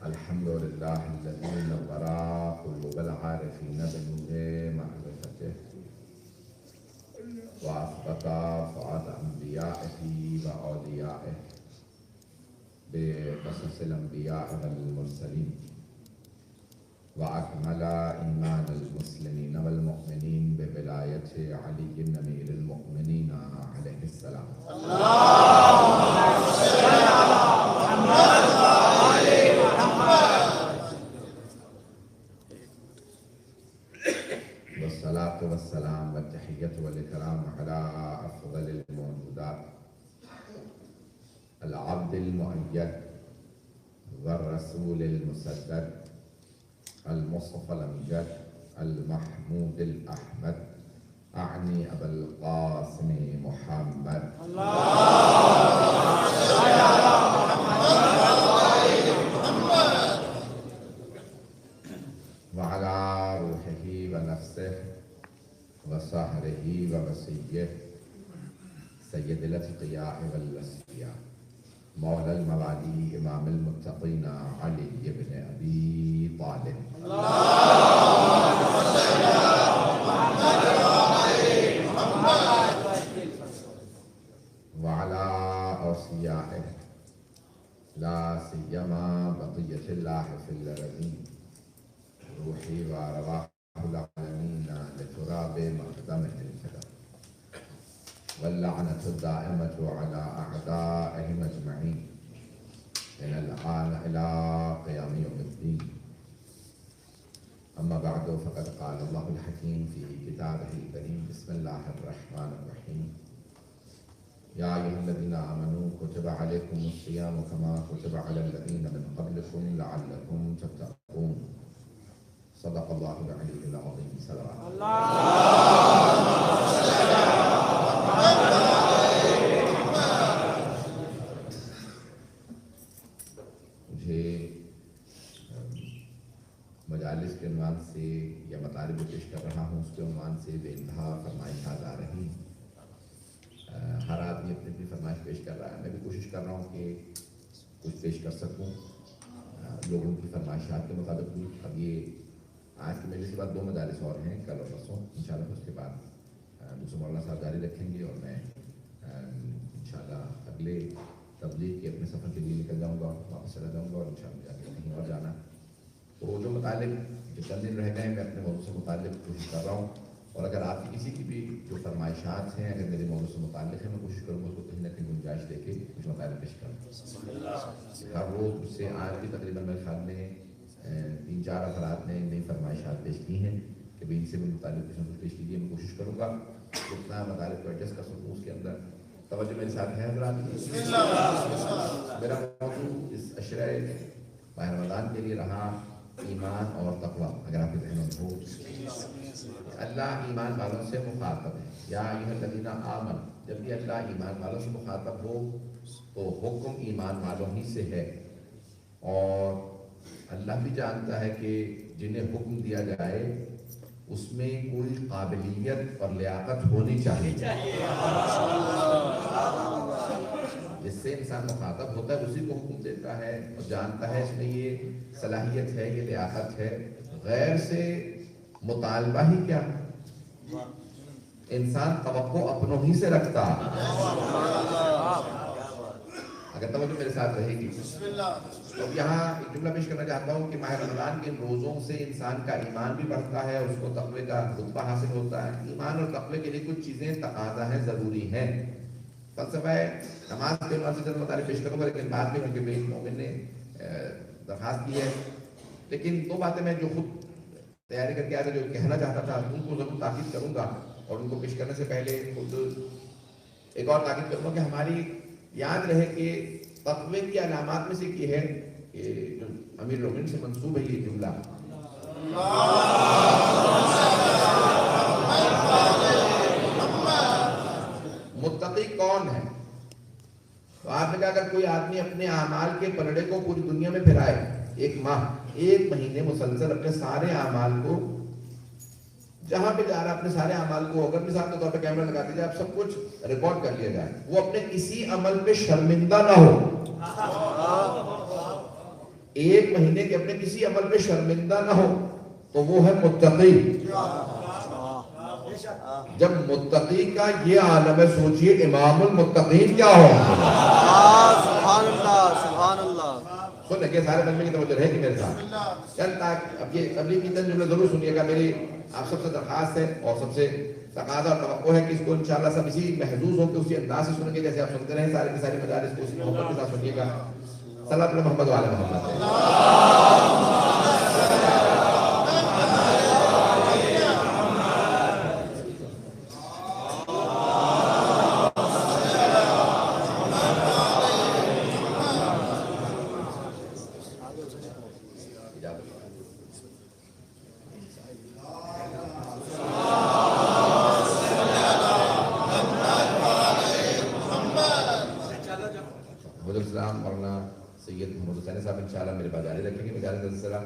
الحمد لله الذي نور قلوب العارفين بنور معرفته وأثبت فؤاد أنبيائه وأوليائه بقصص الأنبياء والمرسلين وأكمل إيمان المسلمين والمؤمنين بولاية علي أمير المؤمنين عليه السلام. والصلاة والسلام والتحية والإكرام على أفضل الموجودات العبد المؤيد والرسول المسدد المصطفى الأمجد المحمود الأحمد أعني أبا القاسم محمد. وعلى روحه ونفسه وصهره ووصيه سيد الأتقياء والأصفياء مولى الموالي إمام المتقين علي بن أبي طالب. وعلى أوصيائه لا سيما بقية الله في الأرضين روحي وأرواح العالمين لتراب مقدمه الفداء واللعنة الدائمة على أعدائهم أجمعين من الآن إلى قيام يوم الدين. أما بعد فقد قال الله الحكيم في كتابه الكريم بسم الله الرحمن الرحيم يا أيها الذين آمنوا كتب عليكم الصيام كما كتب على الذين من قبلكم لعلكم تتقون. صدق الله العلي العظيم. صلوات مجھے مجالس کے عنوان سے یا مطالب پیش کر رہا ہوں، اس کے عنوان سے بے انتہا فرمائشات آ رہی ہیں۔ ہر آدمی اپنی اپنی فرمائش پیش کر رہا ہے، میں بھی کوشش کر رہا ہوں کہ کچھ پیش کر سکوں لوگوں کی فرمائشات کے مطابق بھی۔ اب یہ آج کی مجلس کے بعد 2 مجالس اور ہیں، کل اور پرسوں انشاءاللہ، اس کے بعد دوسرے مولانا صاحب جاری رکھیں گے اور میں انشاءاللہ اگلے تبلیغ کے اپنے سفر کے لیے نکل جاؤں گا، واپس چلا جاؤں گا اور انشاءاللہ جا کے کہیں اور جانا۔ تو جو متعلق جو چند دن رہ گئے ہیں میں اپنے موضوع سے متعلق کوشش کر رہا ہوں، اور اگر آپ کی کسی کی بھی جو فرمائشات ہیں اگر میرے موضوع سے متعلق ہیں، میں کوشش کروں گا اس کو کہیں نہ کہیں گنجائش دے کے کچھ مطالب پیش کروں۔ ہر روز اس سے آج بھی تقریباً میرے خیال میں 3-4 افراد نے نئی فرمائشات پیش کی ہیں کہ بھائی ان سے بھی متعلق کچھ نہ کچھ پیش کیجیے۔ میں کوشش کروں گا اتنا مطالب کو ایڈجسٹ کر سکوں اس کے اندر۔ توجہ میرے ساتھ ہے حضرات؟ میرا موضوع اس عشرہ ماہ رمضان کے لیے رہا ایمان اور تقوی۔ اگر آپ کے ذہنوں میں ہو، اللہ ایمان والوں سے مخاطب ہے، یا ایھا الذین آمنوا۔ جب بھی اللہ ایمان والوں سے مخاطب ہو تو حکم ایمان والوں ہی سے ہے، اور اللہ بھی جانتا ہے کہ جنہیں حکم دیا جائے اس میں کوئی قابلیت اور لیاقت ہونی چاہیے۔ جس سے انسان مخاطب ہوتا ہے اسی کو حکم دیتا ہے اور جانتا ہے اس میں یہ صلاحیت ہے، یہ لیاقت ہے۔ غیر سے مطالبہ ہی کیا، انسان توقع اپنوں ہی سے رکھتا۔ اگر توجہ میرے ساتھ رہے گی تو یہاں ایک جملہ پیش کرنا چاہتا ہوں کہ ماہ رمضان کے روزوں سے انسان کا ایمان بھی بڑھتا ہے اور اس کو تقوی کا رتبہ حاصل ہوتا ہے۔ ایمان اور تقوی کے لیے کچھ چیزیں تقاضا ہیں، ضروری ہیں۔ فلسفہ نماز کے عنوان سے چند مطالب پیش کروں گا، لیکن بعد میں کیونکہ میری مومن نے درخواست کی ہے، لیکن 2 باتیں میں جو خود تیاری کر کے آیا تھا جو کہنا چاہتا تھا ان کو ضرور تاکید کروں گا، اور ان کو پیش کرنے سے پہلے خود ایک اور تاکید کروں گا کہ ہماری یاد رہے کہ تقوی کی علامات میں سے یہ ہے کہ جو امیر المومنین سے منسوب ہے یہ جملہ، متقی کون ہے؟ تو آپ نے کہا اگر کوئی آدمی اپنے اعمال کے پلڑے کو پوری دنیا میں پھیرائے، 1 ماہ 1 مہینے مسلسل اپنے سارے اعمال کو جہاں پہ جا رہا اپنے سارے اعمال کو اگر مثال کے طور پہ کیمرہ لگا دیا جائے، اب سب کچھ ریکارڈ کر لیا جائے، وہ اپنے کسی عمل پہ شرمندہ نہ ہو، ایک مہینے کے اپنے کسی عمل پہ شرمندہ نہ ہو تو وہ ہے متقی. جب متقی کا یہ عالم ہے، سوچئے امام المتقین کیا ہو. سبحان اللہ سبحان اللہ. سن لگے سارے بندے کی توجہ رہے کہ میرے ساتھ چل اب یہ تبلیغ کی چند جملے ضرور سنیے گا. میری آپ سب سے درخواست ہے اور سب سے تقاضا اور توقع ہے کہ اس کو انشاءاللہ سب اسی محظوظ ہو کے اسی انداز سے سنیں گے جیسے آپ سنتے رہے. سارے کی ساری مجالس کو اسی محبت کے ساتھ سنیے گا. صلی اللہ محمد و علی محمد. انشاءاللہ میرے پاس جاری رکھیں گے. میں جاری سلسلہ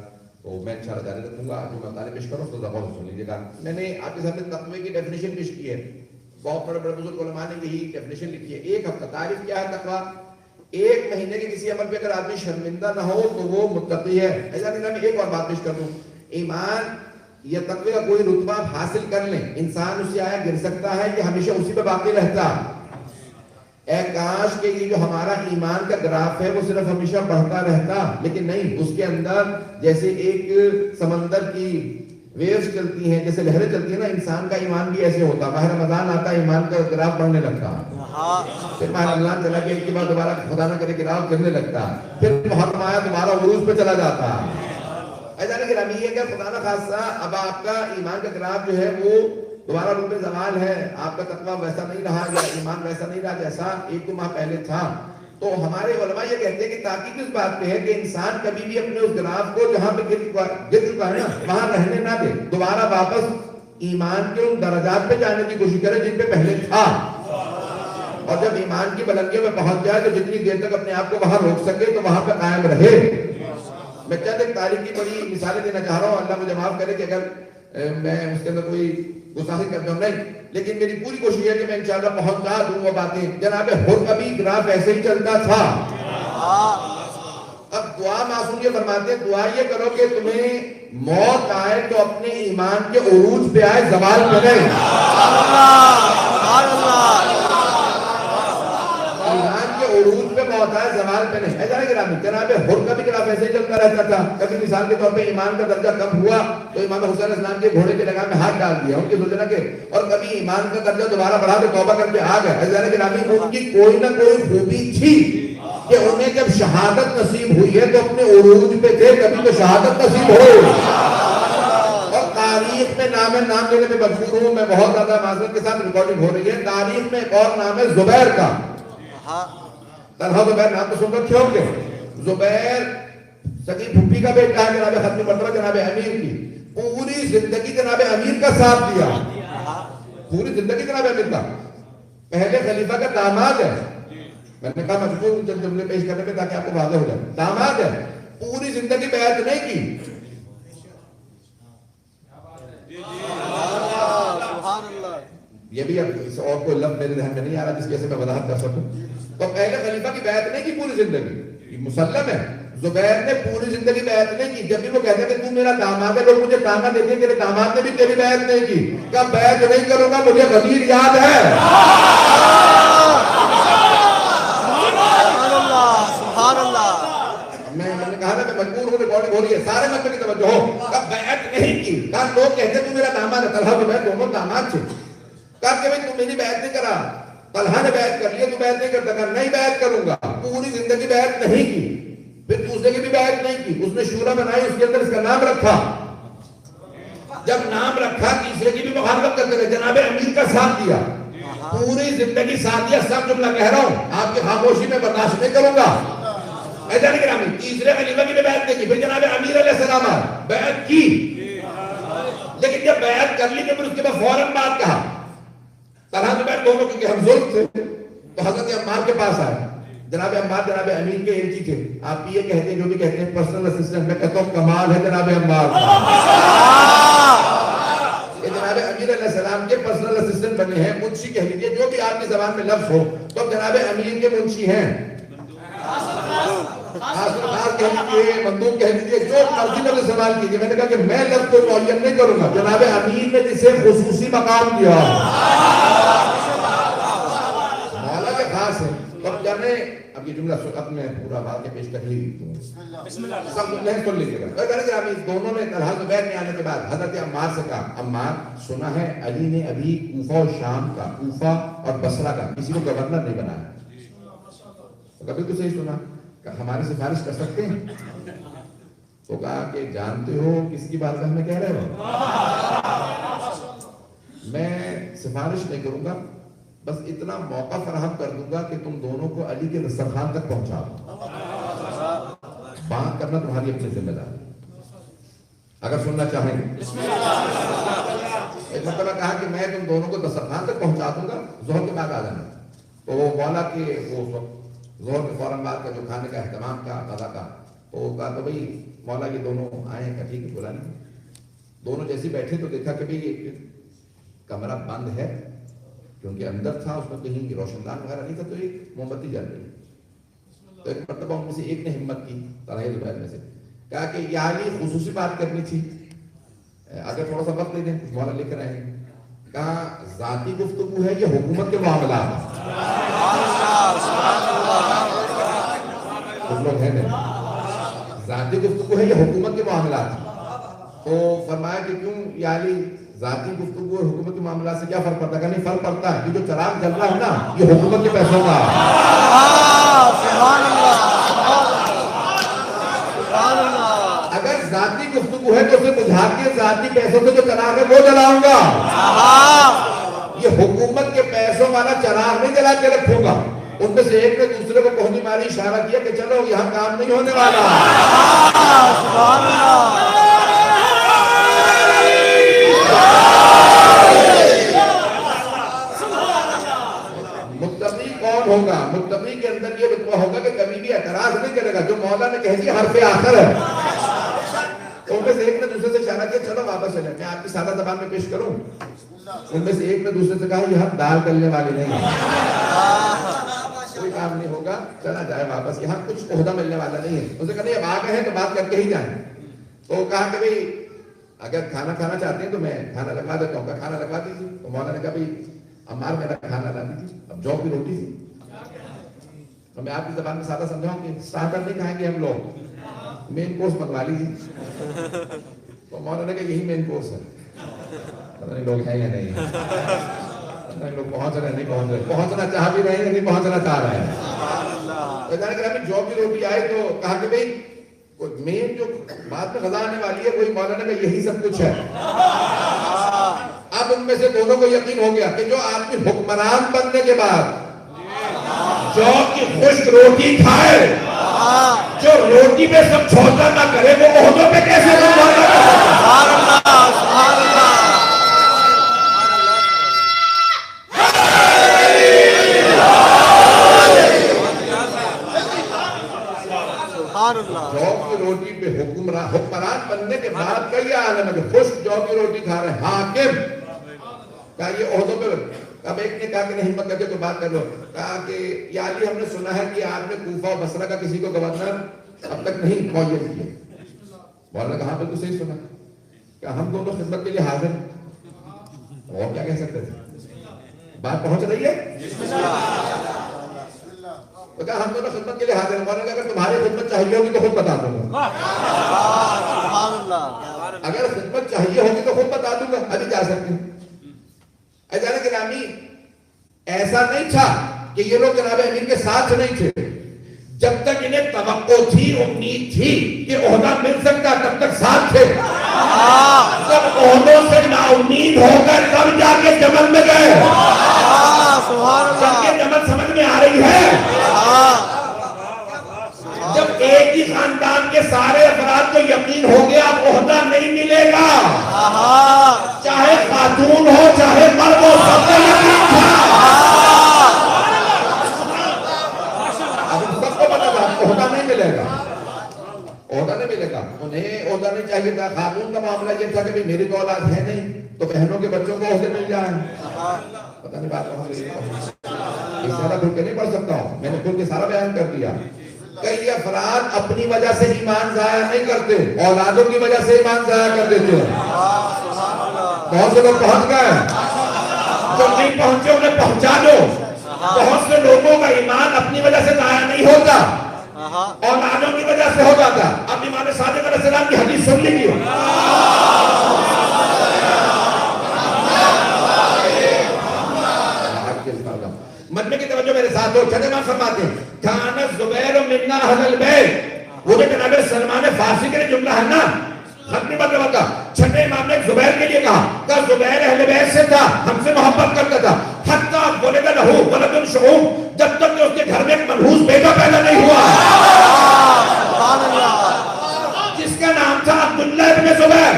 تو میں انشاءاللہ جاری رکھوں گا. جو مطالعے پیش کروں اس کو ضبط سن لیجیے گا. میں نے آپ کے سامنے تقوی کی ڈیفینیشن پیش کی ہے. بہت بڑے بڑے بزرگ علماء نے یہی ڈیفینیشن لکھی ہے. ایک ہفتہ تعریف کیا ہے تقوی؟ ایک مہینے کے کسی عمل پہ اگر آدمی شرمندہ نہ ہو تو وہ متقی ہے. ایسا نہیں میں ایک اور بات پیش کر دوں. ایمان یا تقوی کا کوئی رتبہ حاصل کر لیں انسان اس سے آیا گر سکتا ہے کہ ہمیشہ اسی پہ باقی رہتا. اے کاش کہ یہ جو ہمارا ایمان کا گراف ہے وہ صرف ہمیشہ بڑھتا رہتا، لیکن نہیں. اس کے اندر جیسے ایک سمندر کی ویوز چلتی ہیں، جیسے لہریں چلتی ہیں نا، انسان کا ایمان بھی ایسے ہوتا. ماہ رمضان آتا ہے ایمان کا گراف بڑھنے لگتا، پھر ماہ رمضان چلا گیا ایک کے بعد دوبارہ خدا نہ کرے گراف گرنے لگتا، پھر محرم آیا دوبارہ عروج پہ چلا جاتا. ایسا نہیں گرامی یہ کہ خدا نہ خاصہ اب آپ کا ایمان کا گراف جو ہے وہ دوبارہ روح میں زوال ہے. آپ کا تقویٰ ویسا نہیں رہا یا ایمان ویسا نہیں رہا جیسا ایک دو ماہ پہلے تھا. تو ہمارے علماء یہ کہتے ہیں کہ تاکید اس بات پہ ہے کہ انسان کبھی بھی اپنے اس گراف کو جہاں پہ گر چکا ہے نا وہاں رہنے نہ دے، دوبارہ واپس ایمان کے ان درجات پہ جانے کی کوشش کرے جن پہ پہلے تھا. اور جب ایمان کی بلندیوں میں پہنچ جائے تو جتنی دیر تک اپنے آپ کو وہاں روک سکے تو وہاں پہ قائم رہے. میں چند ایک تاریخ کی بڑی مثالیں دینا چاہ رہا ہوں. اللہ مجھے معاف کرے کہ اگر میں اس کے اندر کوئی گستاخی کرتا ہوں نہیں، لیکن میری پوری کوشش ہے کہ میں انشاءاللہ پہنچا دوں وہ باتیں. جناب حر کا بھی گراف ایسے ہی چلتا تھا. اب دعا معصوم یہ فرماتے ہیں دعا یہ کرو کہ تمہیں موت آئے تو اپنے ایمان کے عروج پہ آئے، زوال پہ نہیں. ایمان کے عروج پہ موت آئے، زوال پہ نہیں. ایسا نہیں گرامی. جناب حر کا بھی گراف ایسے ہی چلتا رہتا تھا. کبھی مثال کے طور پہ ایمان کا درجہ کم ہوا تو امام حسین علیہ السلام کے گھوڑے کے لگام میں ہاتھ ڈال دیا ان کی سوچنا کے، اور کبھی ایمان کا درجہ دوبارہ بڑھا کے توبہ کر کے آ گئے. ایسا نہیں گرامی. ان کی کوئی نہ کوئی خوبی تھی کہ انہیں جب شہادت نصیب ہوئی ہے تو اپنے عروج پہ تھے. کبھی تو شہادت نصیب ہو. اور تاریخ میں نام لینے میں مجبور ہوں، میں بہت زیادہ معذرت کے ساتھ ریکارڈنگ ہو رہی ہے. تاریخ میں ایک اور نام ہے زبیر کا. طلحہ زبیر نام تو سن رکھے ہوں گے. زبیر سگی پھپھی کا بیٹا ہے جناب ختم مرتبہ جناب امیر کی. پوری زندگی جناب امیر کا ساتھ دیا. پوری زندگی جناب امیر کا. پہلے خلیفہ کا داماد ہے. میں نے کہا مجبور چند جملے پیش کرنے پہ تاکہ آپ کو واضح ہو جائے. داماد ہے، پوری زندگی بیعت نہیں کی. یہ بھی اور کوئی لفظ میرے ذہن میں نہیں آ رہا جس کی سے میں وضاحت کر سکوں. تو پہلے خلیفہ کی بیعت نہیں کی پوری زندگی، مسلم ہے. زبیر نے پوری زندگی بیعت نہیں کی. جب بھی وہ کہتے ہیں کہ تو میرا داماد ہے لوگ مجھے تانا دیتے ہیں، تیرے داماد نے بھی تیری بیعت نہیں کی. کہا بیعت نہیں کروں گا، مجھے غدیر یاد ہے. میں نے کہا نا میں مجبور ہوں، ریکارڈنگ ہو رہی ہے، سارے مجبور کی توجہ ہو. کہا بیعت نہیں کی. کہا لوگ کہتے ہیں تو میرا داماد ہے. طلحہ زبیر دونوں داماد تھے. کہا کہ تو میری بیعت نہیں کرا. طلحہ نے بیعت کر لیا، تو بیعت نہیں کرتا. کہا نہیں بیعت کروں گا. پوری زندگی بیعت نہیں کی. پھر دوسرے کی بھی بیعت نہیں کی. اس نے شورا بنائی، اس کے اندر اس کا نام رکھا. جب نام رکھا تیسرے کی بھی مخالفت کرتے رہے. جناب امیر کا ساتھ دیا، پوری زندگی ساتھ دیا. سب جملہ کہہ رہا ہوں، آپ کی خاموشی میں برداشت نہیں کروں گا. ایسا نہیں کرا. تیسرے خلیفہ کی بھی بیعت نہیں کی. پھر جناب امیر علیہ السلام بیعت کی، لیکن جب بیعت کر لی تو پھر اس کے بعد فوراً بات کہا. طلحہ زبیر دونوں کیونکہ ہم ظلم تھے تو حضرت عمار کے پاس آئے. جناب عمار جناب امین کے ایلچی تھے. آپ یہ کہتے ہیں جو بھی کہتے ہیں پرسنل اسسٹنٹ، میں کہتا ہوں کمال ہے جناب عمار. یہ جناب امیر علیہ السلام کے پرسنل اسسٹنٹ بنے ہیں، منشی کہہ لیجیے، جو بھی آپ کی زبان میں لفظ ہو تو جناب امین کے منشی ہیں. خاص کہہ دیجیے، مندوب کہہ دیجیے، جو مرضی لفظ استعمال کیجیے. میں نے کہا کہ میں لفظ کو معین نہیں کروں گا. جناب امیر نے جسے خصوصی مقام دیا مولا کے خاص ہے. اب جانے اب یہ جملہ اب میں پورا واقعہ پیش کر ہی دوں. سب نہیں سن لیجیے گا. دونوں نے طلحہ زبیر میں آنے کے بعد حضرت عمار سے کہا، عمار سنا ہے علی نے ابھی کوفہ و شام کا، کوفہ اور بصرہ کا کسی کو گورنر نہیں بنایا. کبھی تو صحیح سنا کہ ہماری سفارش کر سکتے ہیں؟ تو کہا کہ جانتے ہو کس کی بات ہمیں کہہ رہے ہو؟ میں سفارش نہیں کروں گا، بس اتنا موقع فراہم کر دوں گا کہ تم دونوں کو علی کے دسترخوان تک پہنچا دو. بات کرنا تمہاری اپنی ذمہ داری. اگر سننا چاہیں ایک مرتبہ کہا کہ میں تم دونوں کو دسترخوان تک پہنچا دوں گا، ظہر کے بعد آ جانا. تو وہ مولا کے وہ ظہر کے فوراً بعد کا جو کھانے کا اہتمام کا قضا کا، تو وہ کہا تو بھائی مولا یہ دونوں آئے ہیں. ٹھیک ہے بلا نہیں. دونوں جیسے بیٹھے تو دیکھا کہ بھائی کمرہ بند ہے، کیونکہ اندر تھا، اس میں کہیں روشن دان وغیرہ نہیں تھا، تو ایک موم بتی جل رہی. تو ایک مرتبہ ان میں سے ایک نے ہمت کی، طلحہ زبیر میں سے، کہا کہ یہ علی خصوصی بات کرنی تھی، اگر تھوڑا سا وقت دے دیں. مولا لکھ رہے ہیں. کہا ذاتی گفتگو ہے یہ حکومت کے معاملات. کچھ لوگ ہیں نہیں، ذاتی گفتگو ہے یہ حکومت کے معاملات. تو فرمایا کہ کیوں یا علی ذاتی گفتگو اور حکومت کے معاملات سے کیا فرق پڑتا ہے؟ کہ نہیں فرق پڑتا ہے. یہ جو چراغ جل رہا ہے نا یہ حکومت کے پیسوں کا. اگر ذاتی گفتگو ہے تو اسے بجھا کے ذاتی پیسوں سے جو چراغ ہے وہ جلاؤں گا. یہ حکومت کے پیسوں والا چراغ نہیں جلا کے رکھوں گا. ان میں سے ایک نے دوسرے کو پہنچی ماری اشارہ کیا کہ چلو یہاں کام نہیں ہونے والا. متقی کون ہوگا؟ متقی کے اندر یہ رتبہ ہوگا کہ کبھی بھی اعتراض نہیں کرے گا. جو مولا نے کہہ دیا حرف آخر ہے. ان میں سے ایک نے دوسرے سے اشارہ کیا چلو واپس چلیں. میں آپ کی سادہ زبان میں پیش کروں. ان میں سے ایک نے دوسرے سے کہا یہ ہم دال تلنے والے نہیں ہیں، کوئی کام نہیں ہوگا، چلا جائے واپس، یہاں کچھ عہدہ ملنے والا نہیں ہے. اسے کہا نہیں اب آ گئے ہیں تو بات کر کے ہی جائیں. تو کہا کہ بھئی اگر کھانا کھانا چاہتے ہیں تو میں کھانا لگوا دیتا ہوں. کھانا لگوا دیجیے. تو مولا نے کہا بھئی عمار میرا کھانا لا دیجیے. اب جو کی روٹی تھی، تو میں آپ کی زبان میں سادہ سمجھاؤں کہ اسٹارٹر نہیں کھائیں گے ہم لوگ، مین کورس منگوا لیجیے. تو مولا نے کہا یہی مین کورس ہے. پتہ نہیں لوگ ہیں یا نہیں، پتہ نہیں لوگ پہنچ رہے ہیں نہیں پہنچ رہے، پہنچنا چاہ بھی رہے ہیں نہیں پہنچنا چاہ رہے ہیں. جو بھی روٹی آئے تو کہا کہ بھئی مین جو بات میں غذا آنے والی ہے وہی مولا نے کہا یہی سب کچھ ہے. اب ان میں سے دونوں کو یقین ہو گیا کہ جو آدمی حکمران بننے کے بعد جو کی خشک روٹی کھائے، جو روٹی پہ سب چھوٹا نہ کرے، وہ عہدوں پہ کیسے روٹی پہ حکمران بننے کے بعد کئی عالم ہے خشک جو کی روٹی کھا رہے ہیں. حاکم کہا یہ عہدوں پہ. اب ایک نے کہا کہ نہیں ہمت کر کے تو بات کر لو. کہا کہ یا علی ہم نے سنا ہے کہ آپ نے کوفہ و بصرہ کا کسی کو گورنر اب تک نہیں معین کیا. مولا نے کہا بالکل صحیح سنا. کہ ہم دونوں خدمت کے لیے حاضر ہیں. اور کیا کہہ سکتے تھے؟ بات پہنچ رہی ہے؟ تو کہا ہم دونوں خدمت کے لیے حاضر ہیں. مولا نے اگر تمہاری خدمت چاہیے ہوگی تو خود بتا دوں گا. اگر خدمت چاہیے ہوگی تو خود بتا دوں گا. ابھی جا سکتے ہیں. جانا گرامی ایسا نہیں تھا کہ یہ لوگ جناب امیر کے ساتھ نہیں تھے. جب تک انہیں توقع تھی، امید تھی کہ عہدہ مل سکتا تب تک ساتھ تھے. جب عہدوں سے نا امید ہو کر تب جا کے جمل میں گئے. جب یہ جمل سمجھ میں آ رہی ہے، جب ایک ہی خاندان کے سارے افراد کو یقین ہو گیا اب عہدہ نہیں ملے گا، چاہے خاتون ہو چاہے مرد ہو، سب کو یقین تھا. اب سب کو پتا تھا عہدہ نہیں ملے گا، عہدہ نہیں ملے گا. انہیں عہدہ نہیں چاہیے تھا. خاتون کا معاملہ یہ تھا کہ میری تو اولاد ہے نہیں تو بہنوں کے بچوں کو عہدے مل جائیں. پتہ نہیں بات کہاں گئی. سارا کھل کے نہیں پڑھ سکتا ہوں، میں نے کھل کے سارا بیان کر دیا. کئی افراد اپنی وجہ سے ایمان ضائع نہیں کرتے، اولادوں کی وجہ سے ایمان ضائع کر دیتے ہیں۔ بہت سے لوگ پہنچ گئے، جو نہیں پہنچے انہیں پہنچا دو۔ بہت سے لوگوں کا ایمان اپنی وجہ سے ضائع نہیں ہوتا، اولادوں کی وجہ سے ہو جاتا۔ اب امام صادق علیہ السلام کی حدیث سن لیجیے۔ مجمع کی توجہ میرے ساتھ ہو، چھٹے امام فرماتے ہیں کان الزبیر منا اہل البیت۔ وہ جو جناب سلمان فارسی کے جملہ ہے نا، ختمی مطلب کا چھٹے امام نے زبیر کے لیے کہا کہ زبیر اہل بیت سے تھا، ہم سے محبت کرتا تھا، حتی ولد لہو ولد شعوب، جب تک کہ اس کے گھر میں ایک منحوس بیٹا پیدا نہیں ہوا جس کا نام تھا عبداللہ ابن زبیر۔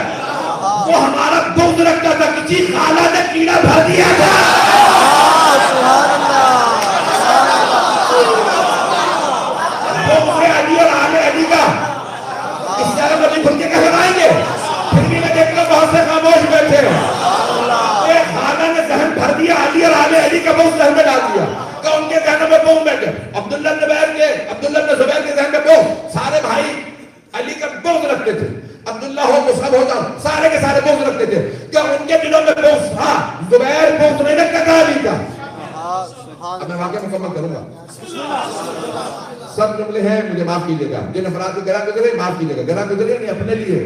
وہ ہمارا بغض رکھتا تھا، کسی خالہ نے کیڑا بھر دیا تھا۔ بغض علی اور آل علی کا اس طرح مجھے کھل کے کہلائیں گے، پھر بھی میں دیکھ کر بہت سے خاموش بیٹھے ایک خالہ نے ذہن بھر دیا، علی اور آل علی کا بغض ذہن میں ڈال دیا کہ ان کے ذہنوں میں بغض بیٹھے۔ عبداللہ بن زبیر کے ذہن میں بغض، سارے بھائی علی کا بغض رکھتے تھے، عبداللہ ہو مصعب ہو جاؤ سارے کے سارے بغض رکھتے تھے کہ ان کے دلوں میں بغض تھا۔ زبیر بغض نہیں رکھتا تھا علی کا۔ اب میں واقعہ مکمل کروں گا، سب جملے ہیں، مجھے معاف کیجئے گا، جن افراد کو گرا گزرے معاف کیجئے گا، گرا گزرے نہیں اپنے لیے،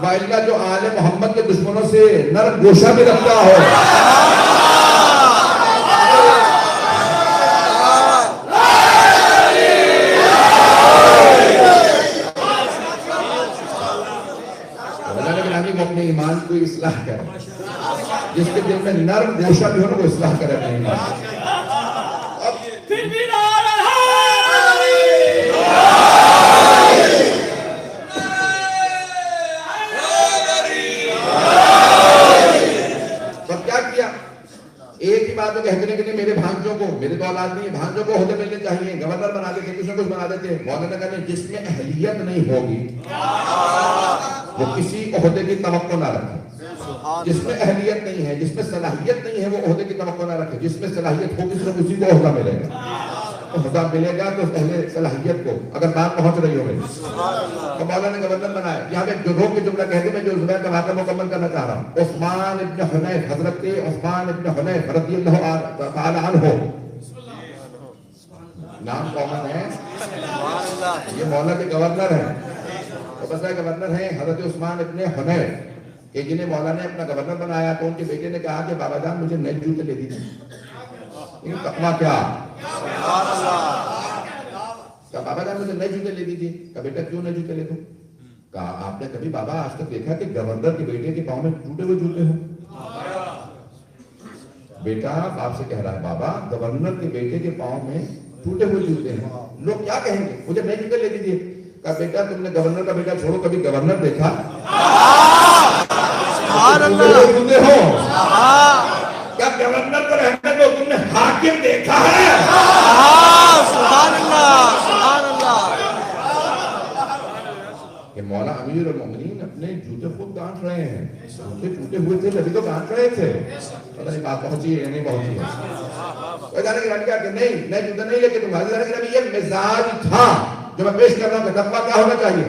وائلہ جو آل محمد کے دشمنوں سے نرم گوشہ بھی رکھتا ہو۔ اپنے ایمان کو اصلاح کرے، جس کے دل میں نرم گوشہ بھی ہو نا وہ اصلاح کرے اپنے ایمان۔ ایک ہی بات کہتے کہ میرے بھانجوں کو، میرے تو اولاد نہیں، بھانجوں کو عہدے ملنے چاہیے، گورنر بنا دیتے، کچھ نہ کچھ بنا دیتے۔ مولانا کہتے ہیں جس میں اہلیت نہیں ہوگی وہ کسی عہدے کی توقع نہ رکھے، جس میں اہلیت نہیں ہے، جس میں صلاحیت نہیں ہے وہ عہدے کی توقع نہ رکھے، جس میں صلاحیت ہوگی صرف اسی کو عہدہ ملے گا۔ عہدہ ملے گا تو اہل صلاحیت کو، اگر بات پہنچ رہی ہوگی تو مولانا نے گورنر بنایا۔ یہاں پہ جو روک کے جملہ کہتے ہیں، جو زبیر کا واقعہ مکمل کرنا چاہ رہا ہوں، عثمان ابن حنیف، حضرت عثمان ابن حنیف رضی اللہ تعالی عنہ، نام کامن ہے، یہ مولا کے گورنر ہیں، تو بس گورنر ہیں حضرت عثمان ابن حنیف، کہ جنہیں مولا نے اپنا گورنر بنایا تو ان کے بیٹے نے کہا کہ بابا جان مجھے نئے جوتے لے دیجیے۔ لیکن تقویٰ کیا، کہا بابا جان مجھے نئے جوتے لے دیجیے۔ کہا بیٹا کیوں نئے جوتے لے دوں؟ کہا آپ نے کبھی بابا آج تک دیکھا کہ گورنر کے بیٹے کے پاؤں میں ٹوٹے ہوئے جوتے ہوں؟ بیٹا آپ سے کہہ رہا ہے بابا گورنر کے بیٹے کے پاؤں میں ٹوٹے ہوئے جوتے ہیں، لوگ کیا کہیں گے، مجھے نئے جوتے لے دیجیے۔ کہا بیٹا تم نے گورنر کا بیٹا چھوڑو، کبھی گورنر دیکھا جوتے ہو؟ کیا گورنر کو رہنے دو، تم نے حاکم دیکھا ہے؟ سبحان اللہ، سبحان اللہ۔ کہ مولا امیر المومنین اپنے جوتے خود گانٹ رہے ہیں، جوتے ٹوٹے ہوئے تھے نبی تو گانٹ رہے تھے، پتہ نہیں بات پہنچی ہے یا نہیں پہنچی ہے۔ وہ جانے کی رانی کہا کہ نہیں نئے جوتے نہیں لے کے تم، جانے کی رانی یہ مزاج تھا جو میں پیش کر رہا ہوں کہ تقویٰ کیا ہونا چاہیے،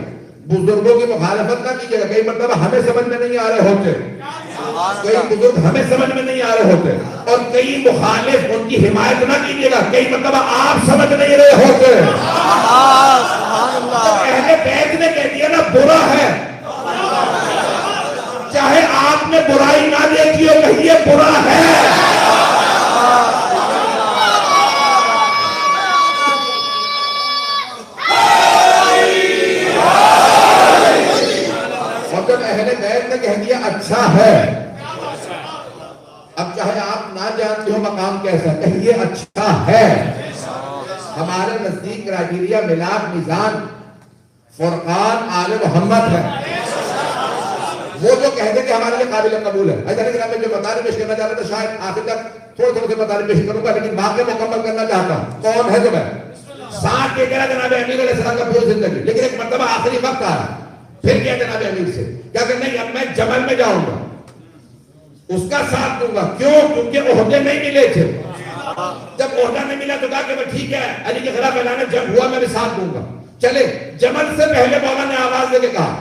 بزرگوں کی مخالفت نہ کیجیے گا۔ کئی مرتبہ ہمیں سمجھ میں نہیں آ رہے ہوتے، کئی بزرگ ہمیں سمجھ میں نہیں آ رہے ہوتے، اور کئی مخالف ان کی حمایت نہ کیجیے گا، کئی مرتبہ آپ سمجھ نہیں رہے ہوتے۔ اہل بیت نے کہہ دیا نا برا ہے، چاہے آپ نے برائی نہ دیکھی ہو کہیے برا ہے۔ جب اہل بیت نے کہہ دیا اچھا ہے، اب چاہے آپ نہ جانتے ہو مقام کیسا، کہیے اچھا ہے۔ ہمارے نزدیک کرائٹیریا ملاپ میزان فرقان آل محمد ہے، وہ جو کہتے کہ ہمارے لیے قابل قبول ہے۔ میں جو مطالب پیش کرنا چاہتا تھا شاید آخر تک تھوڑے سے مطالب پیش کروں گا، لیکن واقعہ مکمل کرنا چاہتا ہوں۔ کون ہے زبیر؟ ساتھ کے کہہ رہا جناب امیر علیہ السلام کا پوری زندگی، لیکن ایک مرتبہ آخری وقت آ رہا، پھر کیا جناب امیر سے کیا کہ نہیں اب میں جبل میں جاؤں گا، اس کا ساتھ دوں گا۔ کیوں؟ کیونکہ عہدے نہیں ملے تھے، جب عہدہ نہیں ملا تو کہا کہ میں ٹھیک ہے علی کے خلاف اعلان جنگ ہوا میں بھی ساتھ دوں گا. چلے جمل سے پہلے مولا نے آواز دے کے کہا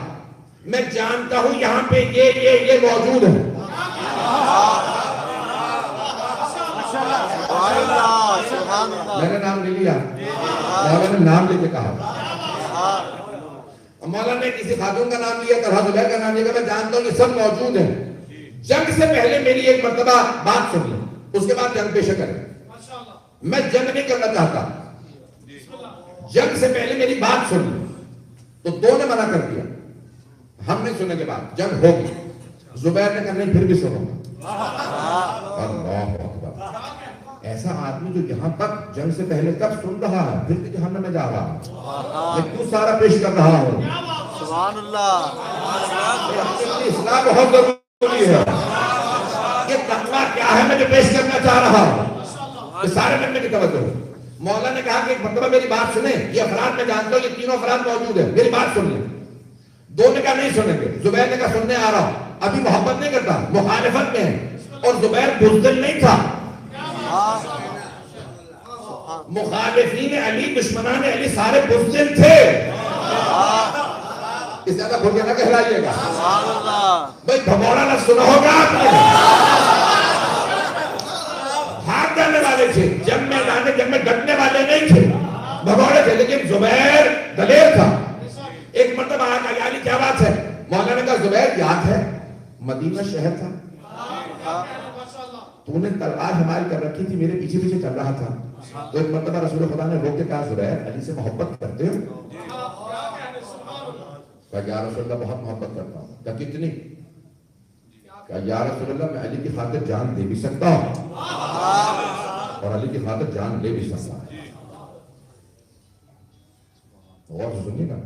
میں جانتا ہوں یہاں پہ یہ موجود ہے. میں نے نام لے لیا, مولا نے نام لے کے کہا. مولا نے کسی خاتون کا نام لیا, طلحہ زبیر کا نام لیا, میں جانتا ہوں یہ سب موجود ہیں. جنگ سے پہلے میری ایک مرتبہ بات سن لیں, اس کے بعد جنگ پیش کریں. میں جنگ نہیں کرنا چاہتا, جنگ سے پہلے میری بات سن لیں. تو دو نے منع کر دیا, ہم نے سننے کے بعد جنگ ہوگی. زبیر نے کہا نہیں پھر بھی سنو. اللہ اکبر, ایسا آدمی جو یہاں تک جنگ سے پہلے تک سن رہا ہے پھر بھی جہنم میں جا رہا ہے, میں کیوں سارا پیش کر رہا ہوں؟ سبحان اللہ. اسلام بہت ضروری ہے. یہ تقویٰ کیا ہے میں جو پیش کرنا چاہ رہا ہوں, یہ سارے بننے کی توجہ ہے. مولا نے کہا کہ ایک مرتبہ میری بات سنیں, یہ افراد میں جانتا ہوں یہ تینوں افراد موجود ہیں, میری بات سن لیں. دو نے کہا نہیں سنیں گے. زبیر نے کہا سننے آ رہا ہوں. ابھی محبت نہیں کرتا, مخالفت میں ہے, اور زبیر بزدل نہیں تھا. مخالفین علی, دشمنان علی سارے بزدل تھے. اس زیادہ بھول کے نہ کہلائیے گا بھائی, بھگوڑا نہ سنا ہوگا آپ نے. بھاگ جانے والے تھے, جنگ میں ڈٹنے والے نہیں تھے, بھگوڑے تھے. لیکن زبیر دلیر تھا. ایک مرتبہ آیا کہ علی کیا بات ہے؟ مولا نے کہا زبیر یاد ہے مدینہ شہر تھا, تو نے تلوار ہماری کر رکھی تھی, میرے پیچھے پیچھے چل رہا تھا. تو ایک مرتبہ رسول خدا نے روک کے کہا زبیر علی سے محبت کرتے ہو؟ کہا یا رسول اللہ بہت محبت کرتا ہوں. کہا کتنی؟ کہا یا رسول اللہ میں علی کی خاطر جان دے بھی سکتا ہوں اور علی کی خاطر جان لے بھی سکتا ہوں. غور سے سنیے گا.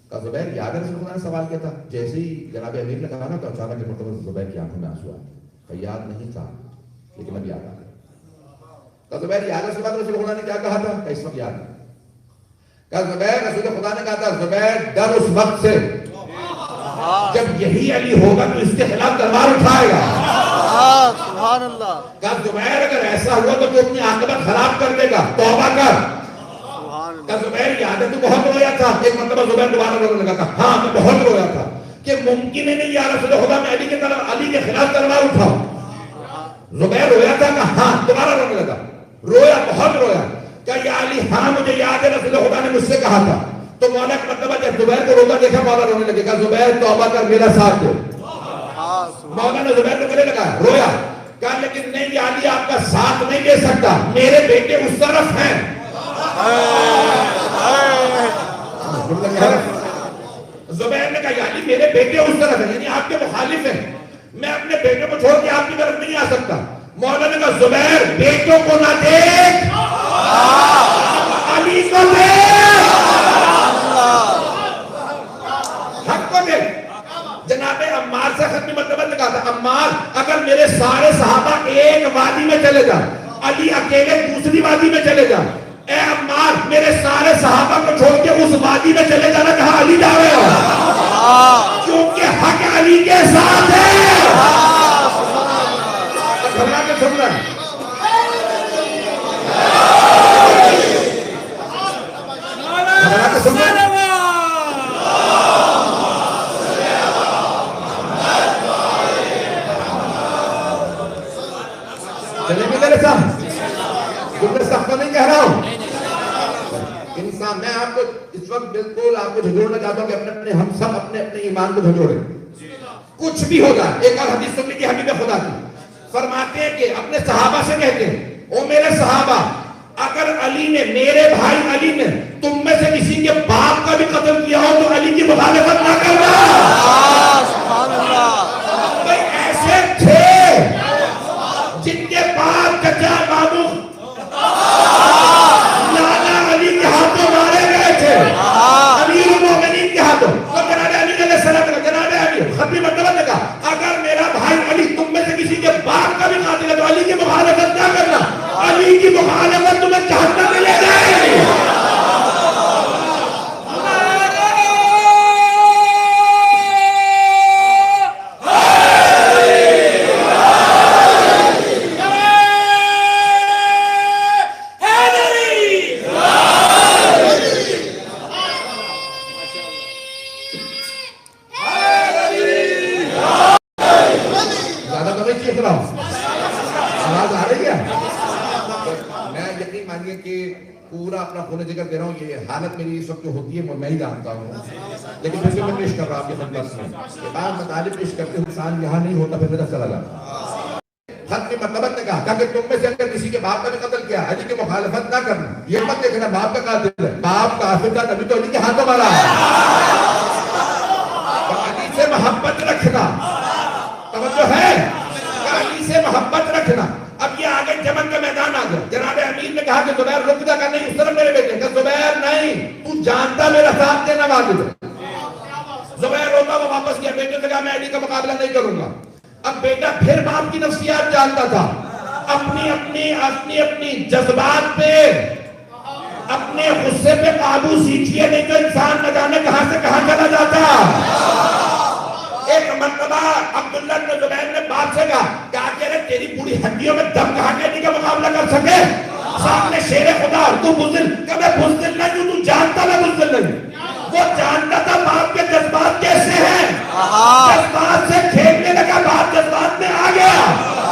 کہا زبیر یاد ہے رسول خدا نے سوال کیا تھا؟ جیسے ہی جناب امیر نے کہا نا تو اچانک ایک مرتبہ زبیر کی آنکھوں میں آنسو آئے. کہا یاد نہیں تھا لیکن اب یاد آ گیا. کہا زبیر یاد ہے رسول خدا نے کیا کہا تھا؟ کہ اس وقت یاد ہے. کہا زبیر رسول خدا نے کہا تھا زبیر ڈر اس وقت سے جب یہی علی ہوگا تو اس کے خلاف تلوار اٹھائے گا. سبحان اللہ. کہا زبیر اگر ایسا ہوا تو تو اپنی عاقبت خراب کر دے گا, توبہ کر. کہا زبیر یاد ہے تو بہت رویا تھا. ایک مرتبہ زبیر دوبارہ رونے لگا. کہا ہاں میں بہت رویا تھا کہ ممکن ہی نہیں یا رسول خدا میں علی کے خلاف تلوار اٹھاؤں. زبیر رویا تھا. کہا ہاں, دوبارہ رونے لگا. رویا, بہت رویا. کہا یا علی ہاں مجھے یاد ہے رسول خدا نے مجھ سے کہا تھا. تو مولا ایک مرتبہ جب زبیر کو روتا دیکھا مولا رونے لگے. کہا زبیر توبہ کر, میرا ساتھ دو. مولا نے زبیر کو گلے لگایا, رویا. کہا لیکن نہیں یا علی آپ کا ساتھ نہیں دے سکتا, میرے بیٹے اس طرف ہیں. زبیر نے کہا یا علی میرے بیٹے اس طرف ہیں, یعنی آپ کے مخالف ہیں, میں اپنے بیٹے کو چھوڑ کے آپ کی طرف نہیں آ سکتا. مولا نے کہا زبیر بیٹوں کو نہ دیکھ, علی کو دیکھ, حق کو دیکھ. جناب عمار سے ختمی مرتبہ نے کہا تھا عمار اگر میرے سارے صحابہ ایک وادی میں چلے جائیں, علی اکیلے دوسری وادی میں چلے جائیں, اے عمار میرے سارے صحابہ کو چھوڑ کے اس وادی میں چلے جانا جہاں علی جا رہے ہو, کیونکہ حق علی کے ساتھ ہے. گھبرا کے سن رہے ہیں. گھبرا کے سن رہے ہیں. چلیں گے میرے ساتھ, کیونکہ سخت نہیں کہہ رہا ہوں. انسان میں آپ کو اس وقت بالکل آپ کو جھجوڑنا چاہتا ہوں کہ اپنے ہم سب اپنے ایمان کو جھجوڑیں. کچھ بھی ہوگا. ایک اور حدیث سننے کی حبیب خدا کی فرماتے ہیں کہ اپنے صحابہ سے کہتے ہیں او میرے صحابہ اگر علی نے, میرے بھائی علی نے تم میں سے کسی کے باپ کا بھی قتل کیا ہو تو علی کی مخالفت نہ کرنا. سبحان اللہ. بھائی ایسے تھے جن کے باپ چچا بابو لالا علی کے ہاتھوں مارے گئے تھے, امیر المومنین کے ہاتھوں. تو جناب علی علیہ السلام نے جناب علی ختمی مرتبہ نے کہا اگر میرا بھائی علی تم میں سے کسی کے باپ کا بھی قاتل ہے تو علی کی مخالفت نہ کرنا, علی کی مخالفت تمہیں جہنم میں لے جائے گی. خون جگر دے رہا ہوں، یہ حالت میری اس وقت جو ہوتی ہے میں ہی جانتا ہوں، لیکن پھر بھی میں پیش کر رہا ہوں آپ کی خدمت میں کہ بعض مطالب پیش کرتے ہوئے انسان یہاں نہیں ہوتا، پھر میرا چلا جاتا۔ خط کی مرتبت نے کہا کہ تم میں سے اگر کسی کے باپ کا بھی قتل کیا علی کی مخالفت نہ کرنا، یہ مت دیکھنا باپ کا قاتل ہے، باپ کافر تھا نبی تو علی کے ہاتھوں مارا ہے، اور علی سے محبت رکھنا، توجہ ہے، علی سے محبت رکھنا۔ اب یہ آگے جمل کا میدان آ گیا، جناب امیر نے کہا کہ زبیر رک جا، کہا نہیں اس طرف میرے بیٹے، کہا زبیر نہیں، تو جانتا میرا ساتھ دینا واجب ہے۔ زبیر روتا وہ واپس گیا، بیٹے سے کہا میں علی کا مقابلہ نہیں کروں گا۔ اب بیٹا پھر باپ کی نفسیات جانتا تھا، اپنی جذبات پہ، اپنے غصے پہ قابو سیکھیے، نہیں تو انسان نہ جانے کہاں سے کہاں چلا جاتا۔ ایک مرتبہ عبداللہ بن زبیر نے باپ سے کہا کہ تیری پوری ہڈیوں میں دم کہاں کے علی کا مقابلہ کر سکے، سامنے شیر خدا اور تو بزدل، کہ میں بزدل نہیں ہوں، تو جانتا میں بزدل نہیں۔ وہ جانتا تھا باپ کے جذبات کیسے ہیں، جذبات سے کھیلنے لگا، باپ جذبات میں آ گیا،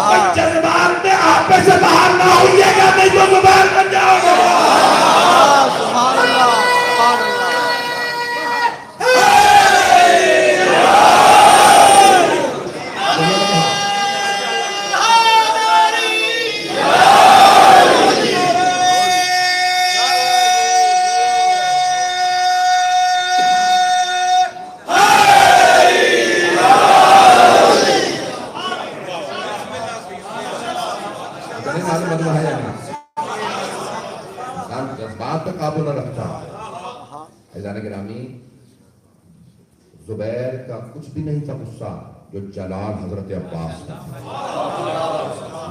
اور جذبات میں آپ میں سے باہر نہ ہوئیے گا، نہیں تو زبیر بن جاؤ گے۔ سبحان اللہ، سبحان اللہ۔ جذبات پہ قابو نہ رکھتا۔ عزیزان گرامی، زبیر کا کچھ بھی نہیں تھا غصہ جو جلال حضرت عباس کا،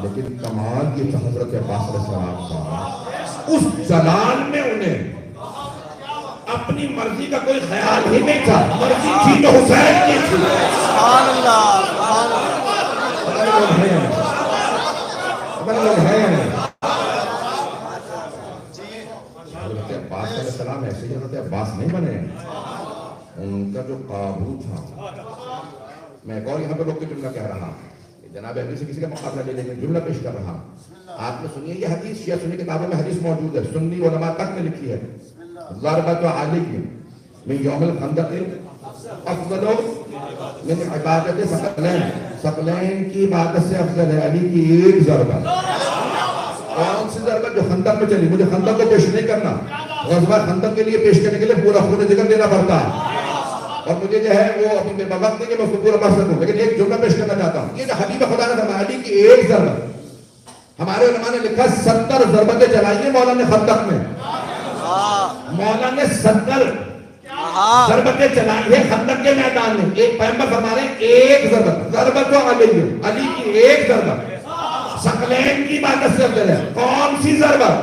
لیکن کمال یہ تھا حضرت عباس علیہ السلام کا، اس جلال میں انہیں اپنی مرضی کا کوئی خیال ہی نہیں تھا، مرضی تھی تو حسین کی تھی۔ سبحان اللہ، سبحان اللہ۔ لوگ ہیں حضرت عباس علیہ السلام ایسے ہی حضرت عباس نہیں بنے، ان کا جو قابو تھا۔ میں ایک اور یہاں پہ لوگ کے جملہ کہہ رہا، جناب امیر سے کسی کا مقابلہ لے لیکن جملہ پیش کر رہا، آپ نے سنیے یہ حدیث، شیعہ سنی کتابوں میں حدیث موجود ہے، سنی علماء تک میں لکھی ہے، ضربۃ علی من یوم الخندق افضل من عبادت ثقلین، ثقلین کی عبادت سے افضل ہے علی کی ایک ضربت۔ کون سی ضربت؟ جو خندق میں چلی، مجھے خندق کو پیش نہیں کرنا، غزوہ خندق کے لیے پیش کرنے کے لیے پورا خون جگر دینا پڑتا ہے، اور مجھے جو ہے وہ اپنے وقت نہیں کہ میں اس کو پورا پڑھ سکوں، لیکن ایک جملہ پیش کرنا چاہتا ہوں۔ یہ جو حبیب خدا نے فرمایا علی کی ایک ضربت، ہمارے علماء نے لکھا 70 ضربتیں چلائیے مولا نے خندق میں، مولا نے 70 ضربتیں چلائی ہے خندق کے میدان میں۔ ایک پیغمبر فرما رہے ہیں ایک ضربت، ضربت تو علی کی ایک ضربت ثقلین کی عبادت سے افضل ہے۔ کون سی ضربت؟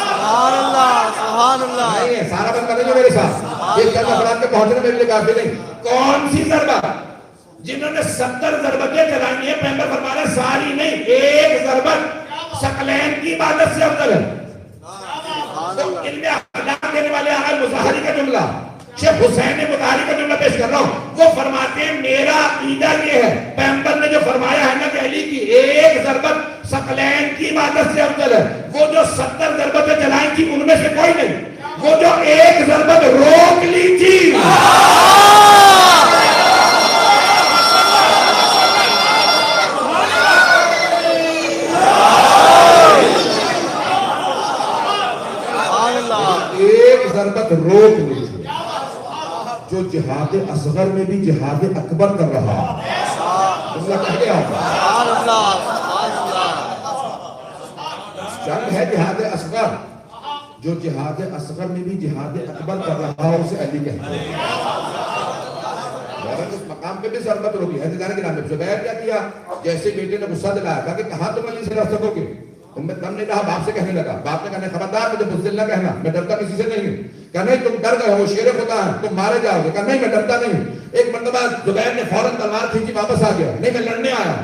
سبحان اللہ، سبحان اللہ۔ نہیں ہے، سارا بند کرنے جو میرے ساتھ، یہ چند افراد کے پہنچنے میرے لیے کافی نہیں۔ کون سی ضربت؟ جنہوں نے 70 ضربتیں چلائی ہیں، پیغمبر فرما رہے ہیں ساری نہیں، ایک ضربت ثقلین کی عبادت سے افضل ہے۔ تو علم اخلاق دینے والے آغاز مظاہری کا جملہ، شیخ حسین مظاہری کا جملہ پیش کر رہا ہوں، وہ فرماتے ہیں میرا عقیدہ یہ ہے، پیغمبر نے جو فرمایا ہے نا کہ علی کی ایک ضربت ثقلین کی عبادت سے افضل ہے، وہ جو 70 ضربتیں چلائیں تھی ان میں سے کوئی نہیں، وہ جو ایک ضربت روک لی تھی، ایک ضربت روک لی، جو جہاد اصغر میں بھی جہاد اکبر کر رہا، جملہ کہہ گیا جنگ ہے جہاد اصغر، جو جہاد اصغر میں بھی جہاد اکبر کر رہا اسے علی کہتے ہیں۔ اس مقام پہ بھی ضربت روکی ہے۔ زبیر کیا کیا؟ جیسے بیٹے نے غصہ دلایا، کہا کہ کہاں تم علی سے لڑ سکو گے؟ تم نے کہا، باپ سے کہنے لگا، باپ نے کہا خبردار مجھے بزدل نہ کہنا، میں ڈرتا کسی سے نہیں ہوں۔ کہا نہیں تم ڈر گئے ہو، شیر خدا ہے، تم مارے جاؤ گے۔ کہا نہیں میں ڈرتا نہیں ہوں۔ ایک مرتبہ زبیر نے فوراً تلوار کھینچی واپس آ گیا، نہیں میں لڑنے آیا۔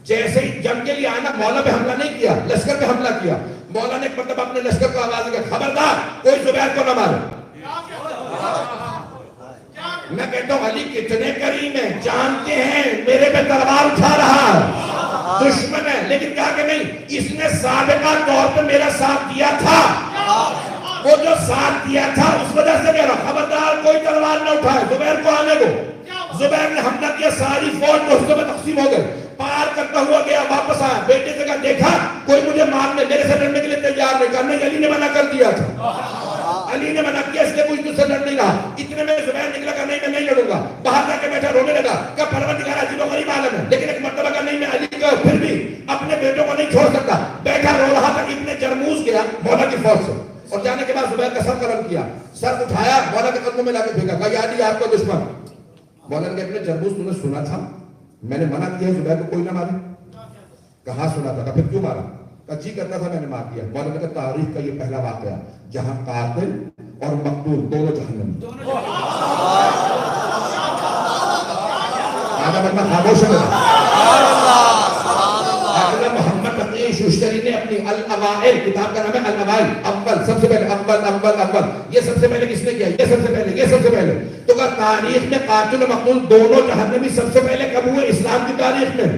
جیسے ہی جنگ کے لیے آنا، مولا پہ حملہ نہیں کیا، لشکر پہ حملہ کیا۔ مولا نے ایک مرتبہ اپنے لشکر کو آواز دی، خبردار کوئی زبیر کو نہ مارے۔ میں کہتا ہوں علی کتنے کریم ہیں، جانتے ہیں میرے پہ تلوار اٹھا رہا ہے، دشمن ہے، لیکن کہا کہ نہیں، اس نے سابقہ طور پر میرا ساتھ دیا تھا، وہ جو ساتھ دیا تھا اس وجہ سے کہہ رہا خبردار کوئی تلوار نہ اٹھائے، زبیر کو آنے دو. زبیر نے حملہ کیا، ساری فوج جو حصوں میں تقسیم ہو گئے، پار کرتا ہوا گیا، واپس آیا، بیٹے سے کہا دیکھا کوئی مجھے مارنے میرے سے لڑنے کے لیے تیار نہیں. کہا نہیں، علی نے منع کر دیا تھا، علی نے منع کیا، اس لیے کوئی تجھ سے لڑ نہیں رہا. اتنے میں زبیر نکلا کہ نہیں میں نہیں لڑوں گا. باہر جا کے بیٹھا رونے لگا کہ پروردگار عجیب و غریب عالم ہے. لیکن ایک مرتبہ کا نہیں، میں علی کا پھر بھی اپنے بیٹوں کو نہیں چھوڑ سکتا. بیٹھا رو رہا تھا. ابن جرموز گیا مولا کی فوج سے، اور جانے کے بعد زبیر کا سر قلم کیا، سر اٹھایا، مولا کے قدموں میں لا کے پھینکا. کہا یا علی آپ کا دشمن. مولا نے ابن جرموز تم نے سنا تھا میں نے منع کیا زبیر کو کوئی نہ مارے؟ کہاں سنا تھا. پھر کیوں مارا؟ کہا جی کرتا تھا میں نے مار دیا. مولا نے کہا تاریخ کا یہ پہلا واقعہ جہاں قاتل اور مقتول دونوں جہنم. آدھا بندہ خاموش ہے. محمد تقی شوشتری نے اپنی الاوائل کتاب کا نام ہے الاوائل، اول سب سے پہلے، اول یہ سب سے پہلے کس نے کیا؟ یہ سب سے پہلے. تو کہا تاریخ میں قاتل و مقتول دونوں جہنمی سب سے پہلے کب ہوئے اسلام کی تاریخ میں؟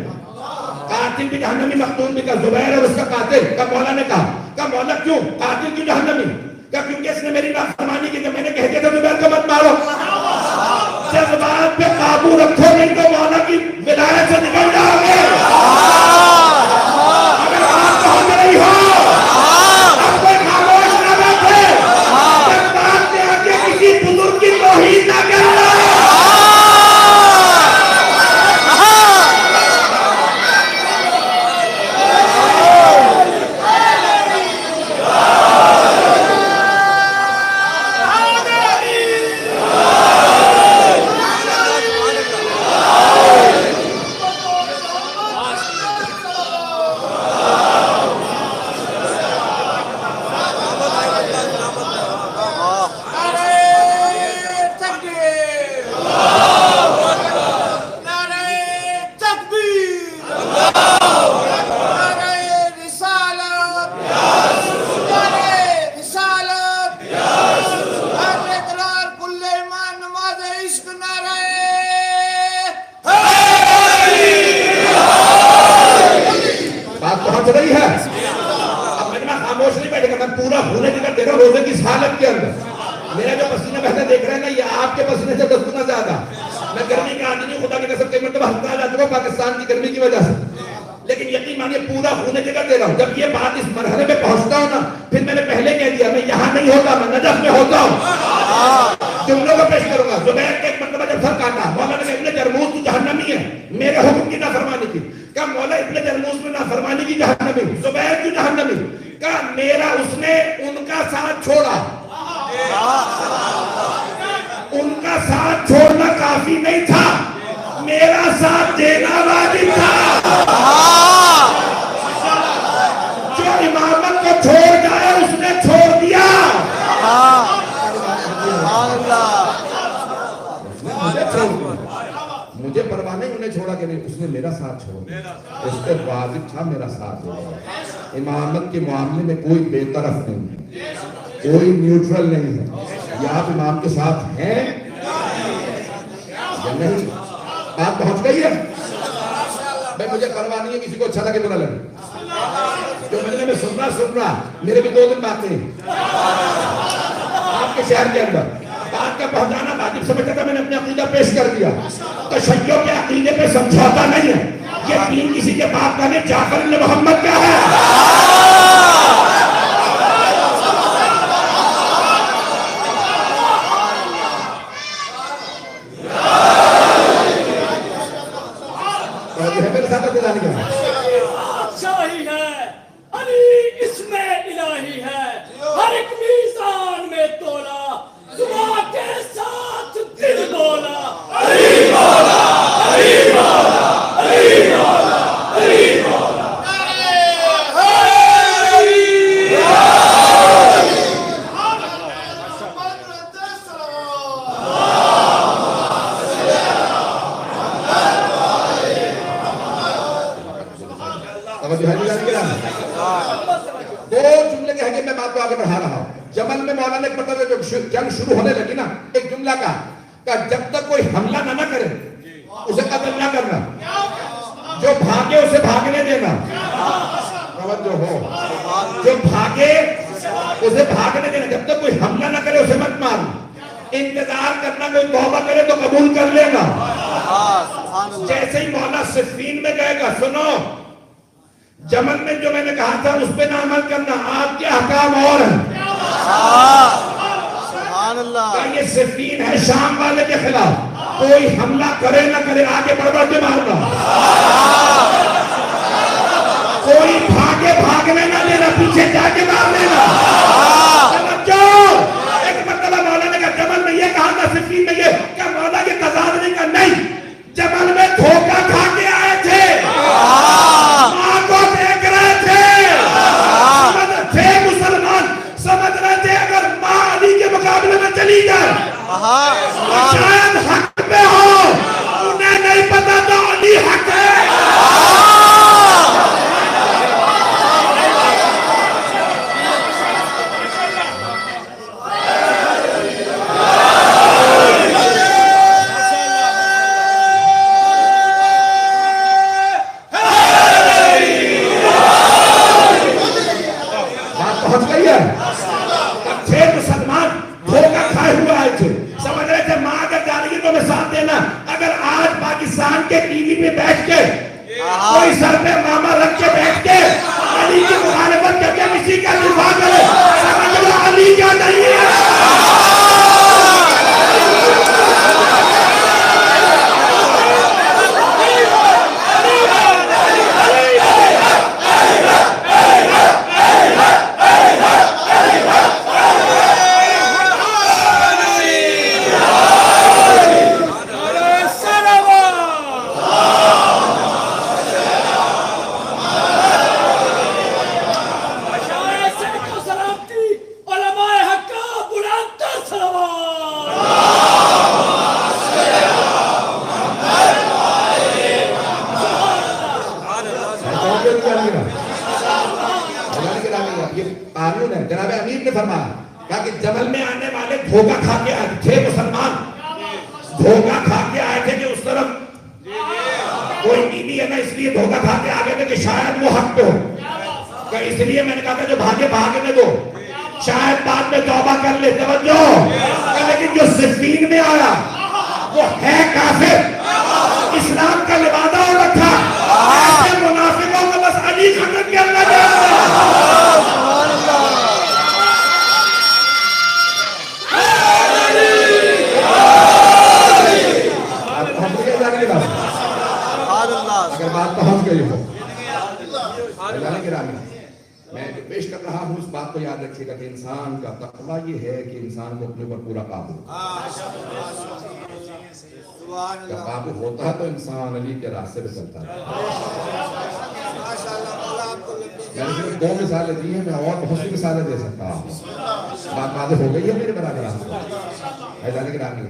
قاتل بھی جہنمی، مقتول بھی. کا زبیر اور اس کا قاتل. کا مولا نے کہا مولا کیوں قاتل کیوں جہنمی؟ کہ کیونکہ اس نے میری نافرمانی کی. کہ میں نے کہہ دیا تھا زبیر کو مت مارو. جذبات پہ قابو رکھو نہیں تو مولا کی ولایت سے نکل جاؤ گے. اگر آپ کہو نہیں ہو اب کوئی خاموش نہ بیٹھے، جذبات پہ آ کے کسی بزرگ کی توہین نہ کرنا. پاکستان کی گرمی کی وجہ سے، لیکن یقین مانیے پورا ہونے جگہ دے رہا ہوں. جب یہ بات اس مرحلے میں پہنچتا ہوں نا، پھر میں نے پہلے کہہ دیا میں یہاں نہیں ہوتا، میں نجف میں ہوتا ہوں. جملوں کو پیش کروں گا. زبیر کے ایک مرتبہ جب سر کاٹا، مولا نے کہا ابن جرموز تو جہنمی ہے، میرے حکم کی نافرمانی کی. کہا مولا ابن جرموز میں نافرمانی کی جہنمی، زبیر کیوں جہنمی؟ کہا میرا اس نے ان کا ساتھ چھوڑا. ان کا ساتھ چھوڑنا کافی نہیں تھا، میرا ساتھ دینا واجب تھا. جو امامت کو چھوڑ جائے اس نے چھوڑ دیا. مجھے پرواہ نہیں انہیں چھوڑا کہ نہیں، اس نے میرا ساتھ چھوڑا. اس پہ واجب تھا میرا ساتھ چھوڑا. امامت کے معاملے میں کوئی بے طرف نہیں ہے، کوئی نیوٹرل نہیں ہے. یا آپ امام کے ساتھ ہیں یا نہیں. بات پہنچ گئی ہے. میں مجھے پرواہ نہیں ہے کسی کو اچھا لگے برا لگے. جو ملنے میں سننا میرے بھی 2 دن باقی ہیں آپ کے شہر کے اندر. بات کا پہنچانا واجب سمجھتا تھا، میں نے اپنا عقیدہ پیش کر دیا. تشیع کے عقیدے پہ سمجھوتا نہیں ہے. یہ دین کسی کے باپ کا نہیں، جعفر بن محمد کا ہے. شاہی ہے علی اس میں الہی ہے، ہر ایک میزان میں تولا، دعا کے ساتھ دل بولا. علی مولا، علی مولا، علی مولا، علی مولا. دو جملے کہہ کے میں بات کو آگے بڑھا رہا ہوں. جمل میں مولا نے ایک مرتبہ جب جنگ شروع ہونے لگی نا، ایک جملہ کا جب تک کوئی حملہ نہ کرے اسے قتل نہ کرنا، جو بھاگے اسے بھاگنے دینا. توجہ ہو، جو بھاگے اسے بھاگنے دینا، جب تک کوئی حملہ نہ کرے اسے مت مارنا، انتظار کرنا، کوئی توبہ کرے تو قبول کر لے گا۔ جیسے ہی مولا صفین میں گئے گا، سنو جمل میں جو میں نے کہا تھا اس پہ نہ عمل کرنا، آپ کے احکام اور ہیں۔ سبحان اللہ۔ یہ صفین ہے شام والے کے خلاف، کوئی حملہ کرے نہ کرے آگے بڑھ بڑھ کے مارنا، کوئی بھاگے بھاگنے نہ دینا، پیچھے جا کے مار دینا۔ ایک مرتبہ مولا نے کہا جمل میں یہ کہا تھا، صفین میں یہ کہ مولا کے تضاد نہیں کا نہیں، جمل میں دھوکہ کھا کے آئے تھے، ماں کو دیکھ رہے تھے مسلمان، سمجھ رہے تھے اگر ماں علی کے مقابلے میں چلی جائے شاید حق پہ ہو، انہیں نہیں پتا تو علی حق ہے۔ کوئی سر پہ ماما رکھ کے بیٹھ کے علی کی مخالفت کر کے کسی کا دفاع کرے، سمجھ لو علی کیا نہیں ہے۔ جناب امیر نے فرمایا کہا کہ جمل میں آنے والے دھوکہ کھا کے آئے تھے، مسلمان دھوکہ کھا کے آئے تھے کہ اس طرف کوئی بیوی ہے نا، اس لیے دھوکہ کھا کے آگے تھے کہ شاید وہ حق پہ ہو، کہ اس لیے میں نے کہا تھا جو بھاگے بھاگنے دو، شاید بعد میں توبہ کر لے۔ توجہ، لیکن جو صفین میں آیا وہ ہے کافر، اسلام کا لبادہ ہو رکھا، ایسے منافقوں کو بس علی ختم کے اللہ جانتا۔ اگر بات پہنچ گئی ہو، میں پیش کر رہا ہوں، اس بات کو یاد رکھیے گا کہ انسان کا تقویٰ یہ ہے کہ انسان کو اپنے اوپر پورا قابو، جب قابو ہوتا تو انسان علی کے راستے پہ چلتا ہے۔ میں نے صرف 2 مثالیں دی ہیں، میں اور بہت سی مثالیں دے سکتا ہوں، بات واضح ہو گئی ہے میرے برادران،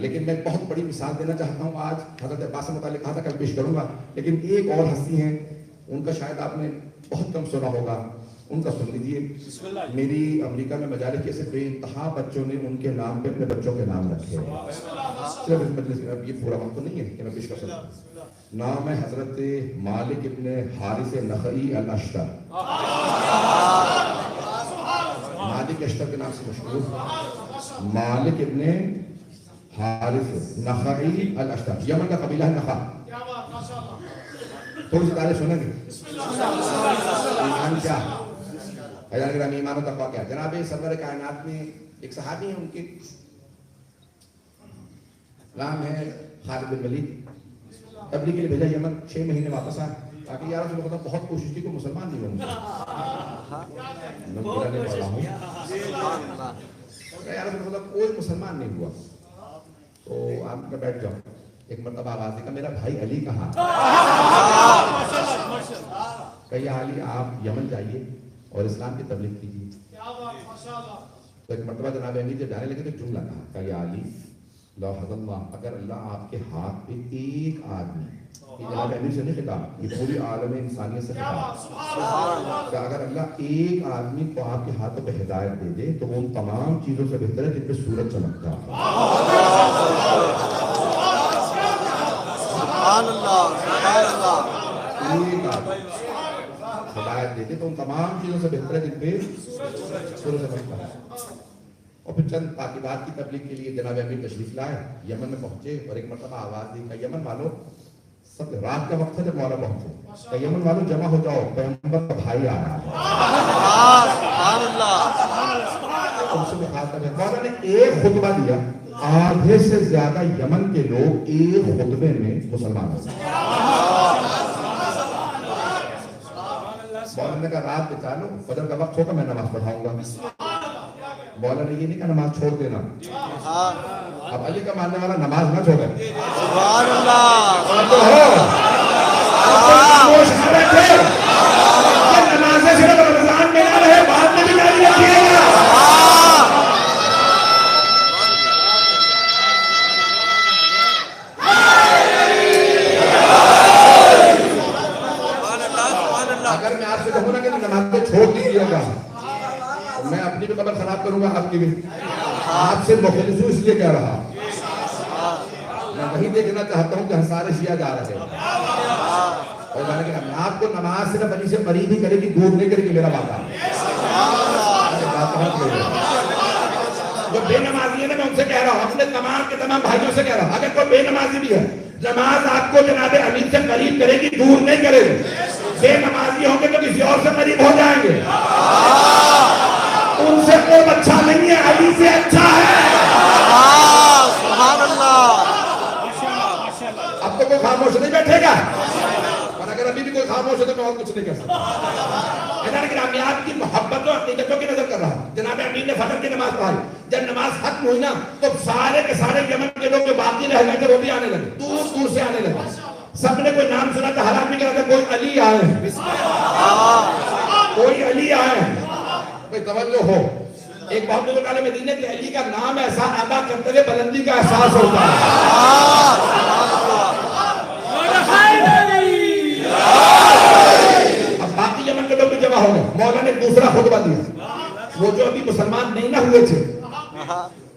لیکن میں بہت بڑی مثال دینا چاہتا ہوں آج۔ حضرت عباس سے متعلق کہا تھا کل پیش کروں گا، لیکن ایک اور ہستی ہیں، ان کا شاید آپ نے بہت کم سنا ہوگا، ان کا سن لیجیے۔ میری امریکہ میں مجالس کے سے بے انتہا بچوں نے ان کے نام پہ اپنے بچوں کے نام رکھے ہیں، صرف اس مجلس میں یہ پورا وقت تو نہیں ہے کہ میں پیش کر سکتا ہوں۔ نام ہے حضرت مالک ابن حارث نخعی الاشتر، مالک اشتر کے نام سے مشہور، مالک ابن حارث نخعی الاشتر، یمن کا قبیلہ ہے نخع۔ تھوڑی سی تعریف سنیں گے، ایمان کیا ایمان و تقویٰ کیا؟ جناب سرور کائنات میں ایک صحابی ہیں، ان کے نام ہے خالد بن ولید، تبلیغ کے لیے بھیجا یمن، 6 مہینے واپس آئے، تاکہ یار رسول اللہ بہت کوشش کی کہ مسلمان نہیں بنوں، میں پورا نہیں پڑھ رہا ہوں، یار رسول اللہ کوئی مسلمان نہیں ہوا، تو آپ کا بیٹھ جاؤ۔ ایک مرتبہ آواز دی کہ میرا بھائی علی کہاں؟ کہ یا علی آپ یمن جائیے اور اسلام کی تبلیغ کیجیے۔ تو ایک مرتبہ جناب امیر جب جانے لگے تو جملہ کہا کہ یا علی لو حد اللہ، اگر اللہ آپ کے ہاتھ پہ ایک آدمی، یہ جناب امیر سے نہیں خطاب، یہ پوری عالم انسانیت سے خطاب، کہ اگر اللہ ایک آدمی کو آپ کے ہاتھوں پہ ہدایت دے دے تو وہ ان تمام چیزوں سے بہتر ہے جن پہ سورج چمکتا ہے۔ سبحان اللہ، سبحان اللہ، ہدایت دیتے تو ان تمام چیزوں سے بہتر ہے جن پہ سورج بنتا ہے. اور پھر چند تاکیدات کی تبلیغ کے لیے جناب امیر تشریف لائے, یمن میں پہنچے اور ایک مرتبہ آواز دی کہ یمن والوں, سب رات کا وقت تھا جب مولا پہنچے, کہ یمن والوں جمع ہو جاؤ, پیغمبر کا بھائی آ رہا ہے. سبحان اللہ. ان سے مخاطب ہے. مولا نے ایک خطبہ دیا, آدھے سے زیادہ یمن کے لوگ ایک خطبے میں مسلمان ہو گئے. مولا نے کہا رات بچا لو, فجر کا وقت ہوگا میں نماز پڑھاؤں گا. مولا نے یہ نہیں کہا نماز چھوڑ دینا. اب علی کا ماننے والا نماز نہ چھوڑے. سبحان اللہ. نمازیں صرف رمضان میں نہ رہے, بعد میں بھی جاری رکھیے گا. اگر میں آپ سے کہوں نا کہ نمازیں چھوڑ دیجیے گا, میں اپنی بھی قبر خراب کروں گا, آپ کی بھی. آپ سے مخلص ہوں اس لیے کہہ رہا, میں وہی دیکھنا چاہتا ہوں کہ ہنسارے شیعہ جا رہے ہیں. اور میں نے کہا آپ کو نماز صرف علی سے قریب ہی کرے گی, دور نہیں کرے گی, میرا وعدہ. جو بے نمازی ہے نا, میں ان سے کہہ رہا ہوں, اپنے تمام کے تمام بھائیوں سے کہہ رہا ہوں, اگر کوئی بے نمازی بھی ہے, نماز آپ کو جناب امیر سے قریب کرے گی, دور نہیں کرے گی. بے نمازی ہوں گے تو کسی اور سے قریب ہو جائیں گے. ان سے کوئی اچھا نہیں ہے, علی سے اچھا ہے. سبحان اللہ. اب تو کوئی خاموش نہیں بیٹھے گا, اور اگر ابھی بھی کوئی خاموش ہے تو میں اور کچھ نہیں کر سکتا. لیکن آپ کی محبتوں حقیقتوں کی نظر کر رہا ہوں. جناب امیر نے فجر کی نماز پڑھائی, جب نماز ختم ہوئی نا تو سارے کے سارے یمن کے لوگ جو باقی رہ گئے تھے وہ بھی آنے لگے, دور دور سے آنے لگے. سب نے کوئی نام سنا تھا, حرام نہیں کہا تھا کوئی علی آئے ہیں, کوئی علی آئے ہیں. کوئی توجہ ہو, ایک بہت بزرگ عالم دین ہے کہ علی کا نام ایسا ادا کرتے ہوئے بلندی کا احساس ہوتا ہے. اب باقی یمن کے لوگ بھی جمع ہو گئے. مولا نے دوسرا خطبہ دیا. وہ جو ابھی مسلمان نہیں نہ ہوئے تھے,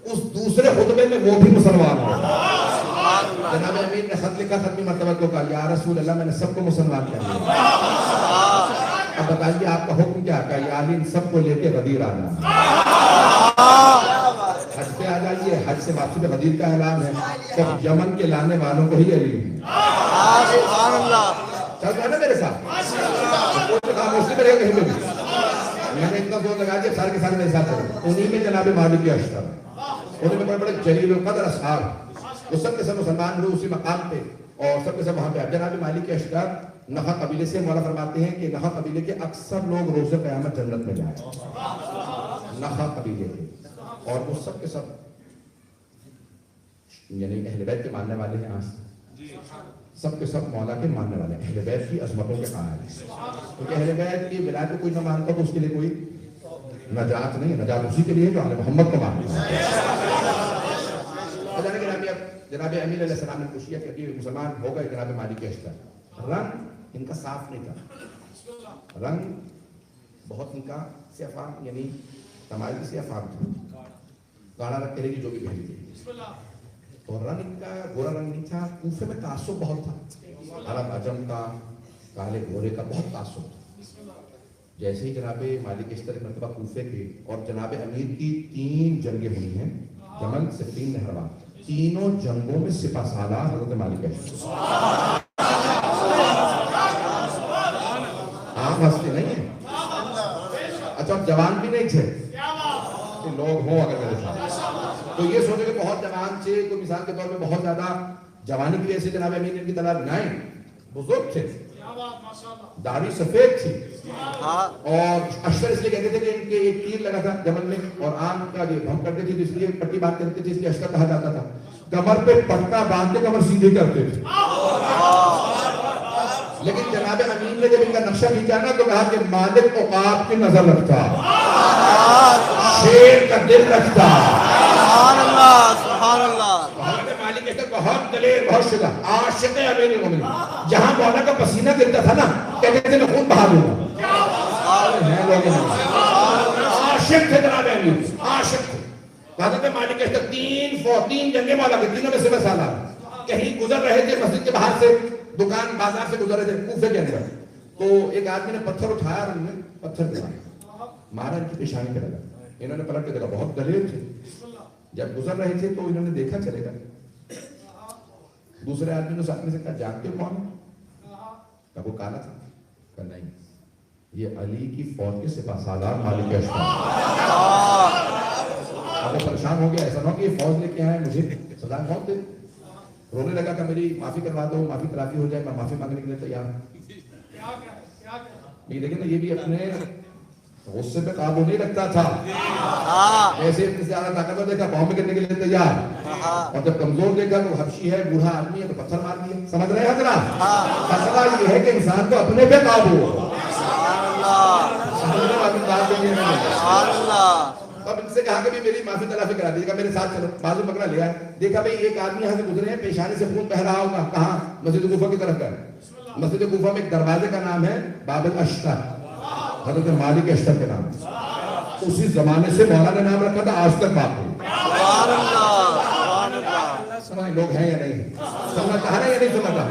اس دوسرے خطبے میں وہ بھی مسلمان ہوئے. جناب امیر نے خط لکھا, ختمی مرتبہ کو کہا یا رسول اللہ میں نے سب کو مسلمان کیا دیا. اب بتائیے آپ کا حکم کیا, کہ یا علی ان سب کو لے کے غدیر آ جانا. حج پہ آ جائیے, حج سے واپسی پہ غدیر کا اعلان ہے, سب یمن کے لانے والوں کو ہی علی. سبحان اللہ. چل رہا نا میرے ساتھ, کوئی خاموشی میں رہے کہیں پہ بھی. میں نے اتنا زور لگا دیا سارے کے سارے میرے ساتھ چلے. انہی میں جناب مالک اشتر, انہوں میں بڑے بڑے جلیل القدر اصحاب, وہ سب کے سب مسلمان ہوئے اسی مقام پہ, اور سب کے سب وہاں پہ. جناب مالک اشتر نخا قبیلے سے, مولا فرماتے ہیں کہ نخا قبیلے کے اکثر لوگ روز قیامت جنت میں جائیں. نخا قبیلے کے, اور وہ سب کے سب یعنی اہل بیت کے ماننے والے ہیں. آج سب کے سب مولا کے ماننے والے ہیں, اہل بیت کی عظمتوں کے قائل ہیں. کیونکہ اہل بیت کی ولایت کو کوئی نہ مانتا تو اس کے لیے کوئی نجات نہیں, نجات اسی کے لیے جو آل محمد کو مانتا ہے. جناب امیر علیہ السلام نے پوچھا کہ مسلمان ہو گئے جناب مالک اشتر, رنگ ان کا صاف نہیں تھا, رنگ بہت ان کا سیاہ, یعنی تمائل سیاہ تھا, گاڑا رکھ کرے گی جو بھی پہنی تھی. اور رنگ ان کا گورا رنگ نہیں تھا. کوفے میں تعصب بہت تھا, عرب عجم کا, کالے گورے کا بہت تعصب تھا. جیسے ہی جناب مالک اشتر ایک مرتبہ کوفے کے, اور جناب امیر کی 3 جنگیں ہوئی ہیں, جمل, صفین, نہروان, تینوں جنگوں میں سپہ سالار حضرت مالک اشتر. آپ ہنستے نہیں ہیں, اچھا آپ جوان بھی نہیں تھے, لوگ ہوں اگر میرے ساتھ تو یہ سوچے کہ بہت جوان تھے, کوئی مثال کے طور پہ بہت زیادہ جوانی کی وجہ سے جناب امیر ان کی طلب نہیں, بزرگ تھے, داڑھی سفید تھی, اور اشتر اس لیے کہتے تھے کہ ان کے ایک تیر لگا تھا جمل میں, اور آنکھ کا ہم کرتے تھے اس لیے پٹی باندھ کرتے تھے, اس لیے اشتر کہا جاتا تھا. کمر پہ پٹا باندھ کے کمر سیدھے کرتے تھے. لیکن جناب امیر نے جب ان کا نقشہ کھینچا نا تو کہا کہ مالک عقاب کی نظر رکھتا, شیر کا دل رکھتا. سبحان اللہ. سبحان اللہ. مالک اشتر بہت دلیر, بہت شجاع, عاشق امیر المومنین. جہاں مولا کا پسینہ گرتا تھا نا کہتے تھے میں خون بہا دوں گا. عاشق تھے جناب امیر, عاشق تھے. حضرت مالک اشتر 3 جنگیں مولا کی, تینوں میں سپہ سالار. کہیں گزر رہے تھے مسجد کے باہر سے, دکان بازار سے گزر رہے تھے کوفے کے اندر, تو ایک آدمی نے پتھر اٹھایا اور انہوں نے پتھر دیا مارا ان کی پیشانی پہ لگا. انہوں نے پلٹ کے دیکھا بہت دلیر تھے. جب گزر رہے تھے تو انہوں نے دیکھا چلے گا. دوسرے آدمی نے اس آدمی سے کہا جانتے ہو کون ہے؟ کہا وہ کالا تھا. کہا نہیں یہ علی کی فوج کے سپہ سالار مالک اشتر. اب وہ پریشان ہو گیا ایسا نہ کہ یہ فوج لے کے آئے مجھے سزا موت دے. رونے لگا کہ میری معافی کروا دو معافی تلافی ہو جائے میں معافی مانگنے کے لیے تیار ہوں. یہ دیکھیں نا یہ بھی اپنے غصے پہ قابو نہیں رکھتا تھا. ایسے اتنے زیادہ طاقتور دیکھا بام کرنے کے لیے تیار اور جب کمزور دیکھا تو حبشی ہے بوڑھا آدمی ہے تو پتھر مار دیا. سمجھ رہے ہیں حضرات؟ مسئلہ یہ ہے کہ انسان کو اپنے پہ قابو ہو. اب ان سے کہا کہ میری معافی تلافی کرا دیجیے گا میرے ساتھ چلو. بازو پکڑا لیا. دیکھا بھائی ایک آدمی یہاں سے گزرے ہیں پیشانی سے خون بہ رہا ہوگا. کہاں؟ مسجد کوفہ کی طرف گئے. مسجد کوفہ میں ایک دروازے کا نام ہے باب الاشتر حضرت مالک اشتر کے نام. اسی زمانے سے مولا نے نام رکھا تھا آج تک باقی. سمجھ لوگ ہیں یا نہیں؟ سمجھ کہا نا یا نہیں سمجھا؟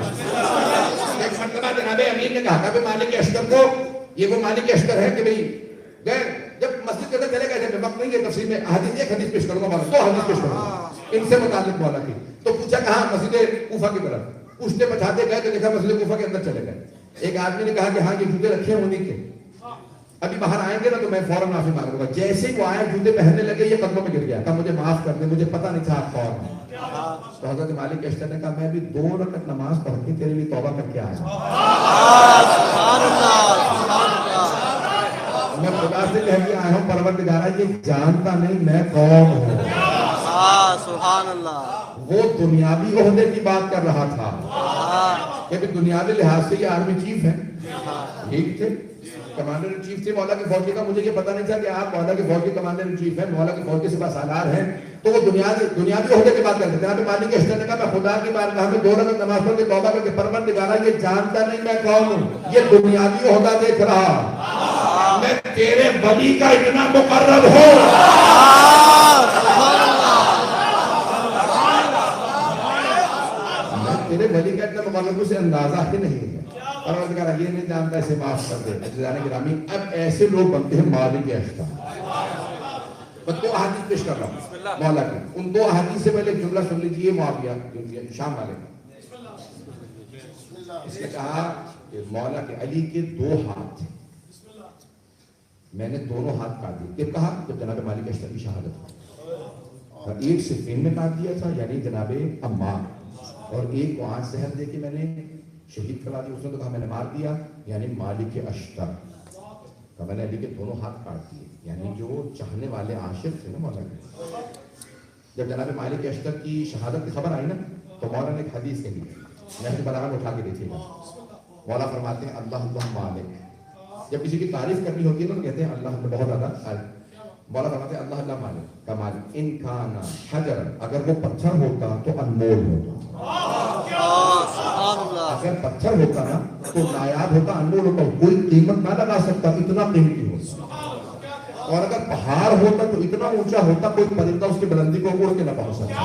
ایک مرتبہ جناب امیر نے کہا کہ مالک اشتر کو یہ وہ مالک اشتر ہے کہ بھئی گئے جب مسجد کے اندر چلے گئے جب وقت نہیں ہے تفسیر میں حدیث ایک حدیث پیش کروں گا دو حدیث پیش کروں گا ان سے متعلق مولا کی. تو پوچھا کہاں؟ مسجد کوفہ کی طرف. پوچھتے بچاتے گئے تو دیکھا مسجد کوفہ کے اندر چلے گئے. ایک آدمی نے کہا کہ ہاں یہ جوتے رکھے ہیں انہیں کے ابھی باہر آئیں گے نا تو میں فوراً معافی مانگوں گا. جیسے ہی وہ آئے جوتے پہننے لگے یہ قدموں میں گر گیا. کہا مجھے معاف کر دیں مجھے پتہ نہیں تھا آپ کون ہیں. تو حضرت مالک اشتر نے کہا میں ابھی 2 رکعت نماز پڑھ کے تیرے لیے توبہ کر کے آیا. میں خدا سے کہہ کے آیا ہوں پروردگارا یہ جانتا نہیں میں کون ہوں. سبحان اللہ. وہ دنیاوی عہدے کی بات کر رہا تھا کہ دنیاوی لحاظ سے یہ آرمی چیف ہے ٹھیک تھے کمانڈر ان چیف تھے مولا کے فوج کا. مجھے یہ پتہ نہیں تھا کہ آپ مولا کے فوج کے کمانڈر ان چیف ہیں مولا کے فوج کے سپہ سالار ہیں. تو وہ دنیاوی عہدے کی بات کرتے تھے. جناب مالک اشتر نے کہا میں خدا کی بارگاہ میں 2 رکعت نماز پڑھ کے توبہ کر کے پروردگارا یہ جانتا نہیں میں کون ہوں. یہ دنیاوی عہدہ دیکھ رہا میں تیرے ولی کا اتنا مقرب ہوں. میں تیرے ولی کا اتنا مقرب سے اندازہ ہی نہیں ہے. پروردگارا یہ نہیں جانتا اسے معاف کر دے. عزیزان گرامی اب ایسے لوگ بنتے ہیں مالک اشتر. میں 2 احادیث پیش کر رہا ہوں مولا کی. ان 2 احادیث سے پہلے ایک جملہ سن لیجیے معاویہ شام والے کا. اس نے کہا کہ مولا کے علی کے 2 ہاتھ تھے میں نے دونوں ہاتھ کاٹ دیے. پھر کہا جب جناب مالک اشتر کی شہادت ہوئی. ایک صفین میں کاٹ دیا تھا یعنی جناب عمار اور ایک کو آنچ زہر دے کے میں نے شہید کروا دیا. اس نے تو کہا میں نے مار دیا یعنی مالک اشتر. تو میں نے علی کے دونوں ہاتھ کاٹ دیے یعنی جو چاہنے والے عاشق تھے نا مولا کے. جب جناب مالک اشتر کی شہادت کی خبر آئی نا تو مولا نے ایک حدیث کہی میں نے براغ اٹھا کے دیکھیے گا. مولا فرماتے ہیں اللہ اللہ مالک. جب کسی کی تعریف کرنی ہوتی ہے تو کہتے ہیں اللہ بہت زیادہ. مولا فرماتے ہیں اللہ اللہ مالک کا مالک ان کان حجر اگر وہ پتھر ہوتا تو انمول ہوتا. اگر پتھر ہوتا نا تو نایاب ہوتا انمول ہوتا کوئی قیمت نہ لگا سکتا اتنا قیمتی ہوتا. اور اگر پہاڑ ہوتا تو اتنا اونچا ہوتا کوئی پرندہ اس کی بلندی کو اڑ کے نہ پہنچ سکتا.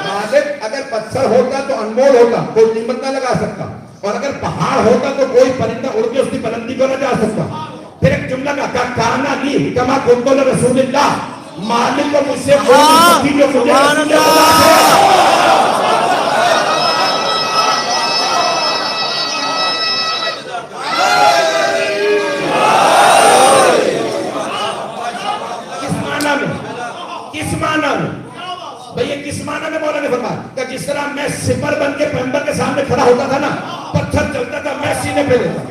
مالک اگر پتھر ہوتا تو انمول ہوتا کوئی قیمت نہ لگا سکتا اور اگر پہاڑ ہوتا تو کوئی پرندہ اڑ کے اس کی بلندی کو نہ جا سکتا. پھر ایک جملہ کا کانا لی کما کنتو رسول اللہ مالک کو مجھ سے کوئی جو مجھے رسول کس معنی میں بھئی یہ کس معنی میں مولا نے فرمایا کہ جس طرح میں سپر بن کے پیغمبر کے سامنے کھڑا ہوتا تھا نا پتھر چلتا تھا میں سینے پہ لیتا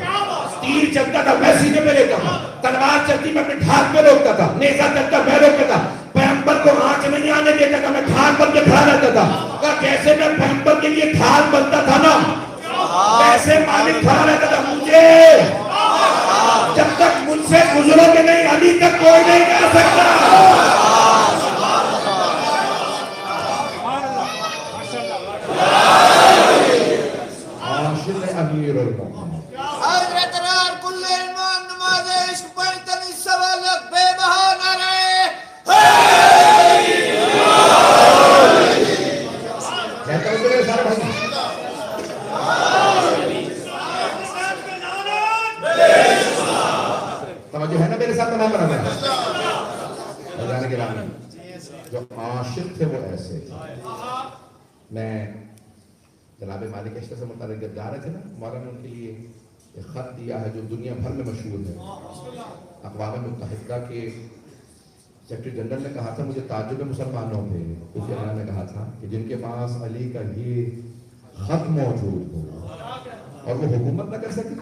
تیر چلتا تھا میں سینے پہ لیتا تھا تلوار چلتی میں اپنے ڈھال پہ روکتا تھا نیزہ چلتا میں روکتا تھا پیغمبر کو آنچ نہیں آنے دیتا تھا میں ڈھال بن کے کھڑا رہتا تھا. کہ جیسے میں پیغمبر کے لیے ڈھال بنتا تھا نا ویسے مالک کھڑا رہتا تھا. مجھے جب تک مجھ سے گزرو کہ نہیں علی تک کوئی نہیں جا سکتا. امیر المومنین حضرت رار کل ایمان نماز عشق پڑھتنی سوالک بے بہا نہ رہے. کہتا ہوں میرے سارے بھائی گرامی، جو عاشق تھے وہ ایسے تھے. میں جناب مالک اشرف سے متعلق جب جا رہے تھے نا، مولانا نے ان کے لیے ایک خط دیا ہے جو دنیا بھر میں مشہور ہے. اقوام متحدہ کے سیکرٹری جنرل نے کہا تھا مجھے تعجب مسلمانوں پہ، کیونکہ انہوں نے کہا تھا کہ جن کے پاس علی کا یہ خط موجود ہو اور وہ حکومت نہ کر سکے.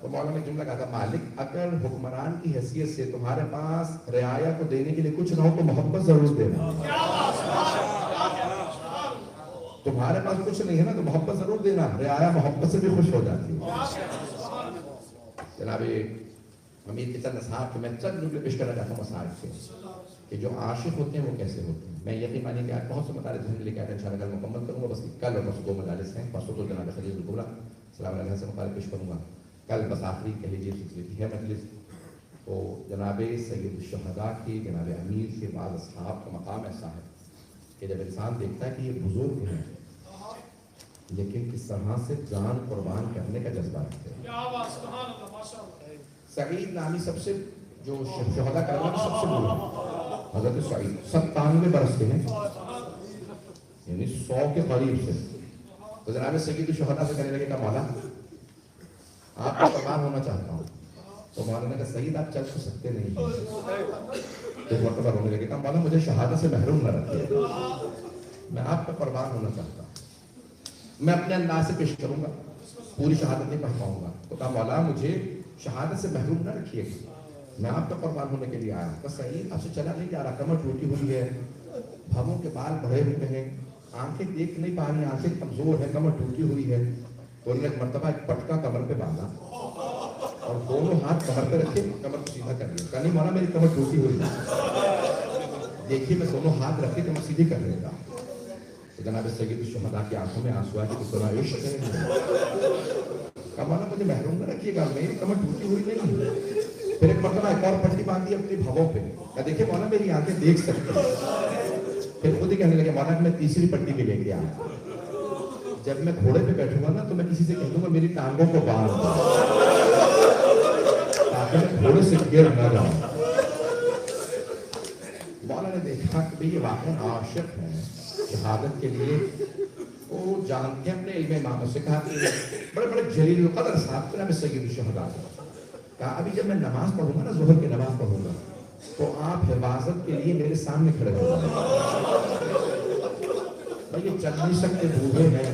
تو مولانا نے جملہ کہا تھا مالک اگر حکمران کی حیثیت سے تمہارے پاس رعایا کو دینے کے لیے کچھ نہ ہو تو محبت ضرور دینا. تمہارے پاس کچھ نہیں ہے نا تو محبت ضرور دینا، رعایا محبت سے بھی خوش ہو جاتی ہے. جناب امیر کے چند اصحاب کے میں چند جملے پیش کرنا چاہتا ہوں مسائل سے کہ جو عاشق ہوتے ہیں وہ کیسے ہوتے ہیں. میں یقین مانی کہ آج بہت سے مطالعے ذہن لے کے آئے ہیں، انشاءاللہ کل مکمل کروں گا. بس کل اور پرسوں 2 مجالس ہیں. پرسوں تو جناب خلیل الکبریٰ السلام علیہ سے مطالعے پیش کروں گا. کل بس آخری کہہ لیجیے سلسلے کی ہے مجلس. تو جناب سید الشہداء کی، جناب امیر کے بعض اصحاب کا مقام ایسا ہے کہ جب انسان دیکھتا ہے کہ یہ بزرگ ہیں لیکن کس طرح سے جان قربان کرنے کا جذبہ رکھتے ہیں. سعید نامی سب سے جو شہداء کرام سب سے بزرگ ہیں حضرت سعید 97 برس کے ہیں، یعنی 100 کے قریب سے. تو جناب سید الشہداء سے کہنے لگے کہ مولا آپ کا قربان ہونا چاہتا ہوں. تو مولانا نے کہا سعید آپ چل تو سکتے نہیں. ایک مرتبہ رونے لگے کہ مولا مجھے شہادت سے محروم نہ رکھیے، میں آپ کا قربان ہونا چاہتا ہوں. میں اپنے انداز سے پیش کروں گا، پوری شہادت نہیں پڑھ پاؤں گا. تو کہا مولا مجھے شہادت سے محروم نہ رکھیے، میں آپ کا قربان ہونے کے لیے آیا. بس سعید آپ سے چلا نہیں جا رہا، کمر ٹوٹی ہوئی ہے، بھووں کے بال بڑھے ہوئے ہیں، آنکھیں دیکھ نہیں پا رہی، آنکھیں کمزور ہے، کمر ٹوٹی ہوئی ہے. تو انہوں نے ایک مرتبہ ایک پٹکا کمر پہ باندھا اور دونوں ہاتھ کمر پہ رکھے، کمر کو سیدھا کر لیا. کہا نہیں مولا میری کمر ٹوٹی ہوئی ہے، دیکھیے میں دونوں ہاتھ رکھ کے کمر سیدھی کر لے گا. جناب سید الشہداء کی آنکھوں میں آنسو آئے کہ اتنا عشق ہے. کہا مولا مجھے محروم نہ رکھیے گا، میری کمر ٹوٹی ہوئی نہیں. پھر ایک مرتبہ ایک اور پٹی باندھی اپنی بھووں پہ. کہا دیکھیے مولا میری آنکھیں دیکھ سکتی ہیں. پھر خود ہی کہنے لگے مولا میں تیسری پٹی بھی لے کے آیا. جب میں گھوڑے پہ بیٹھوں گا نا تو میں کسی سے کہہ دوں گا میری ٹانگوں کو باندھ دو تاکہ میں گھوڑے سے گر نہ جاؤں. مولا نے دیکھا کہ یہ واقعی عاشق ہیں شہادت کے لیے. وہ جانتے ہیں اپنے علم امام سے کہا کہ بڑے بڑے جلیل القدر صاحب کے نام سید الشہداء. کہا ابھی جب میں نماز پڑھوں گا نا، ظہر کی نماز پڑھوں گا، تو آپ حفاظت کے لیے میرے سامنے کھڑے ہو جائیں. بھائی یہ چل نہیں سکتے، بوڑھے ہیں،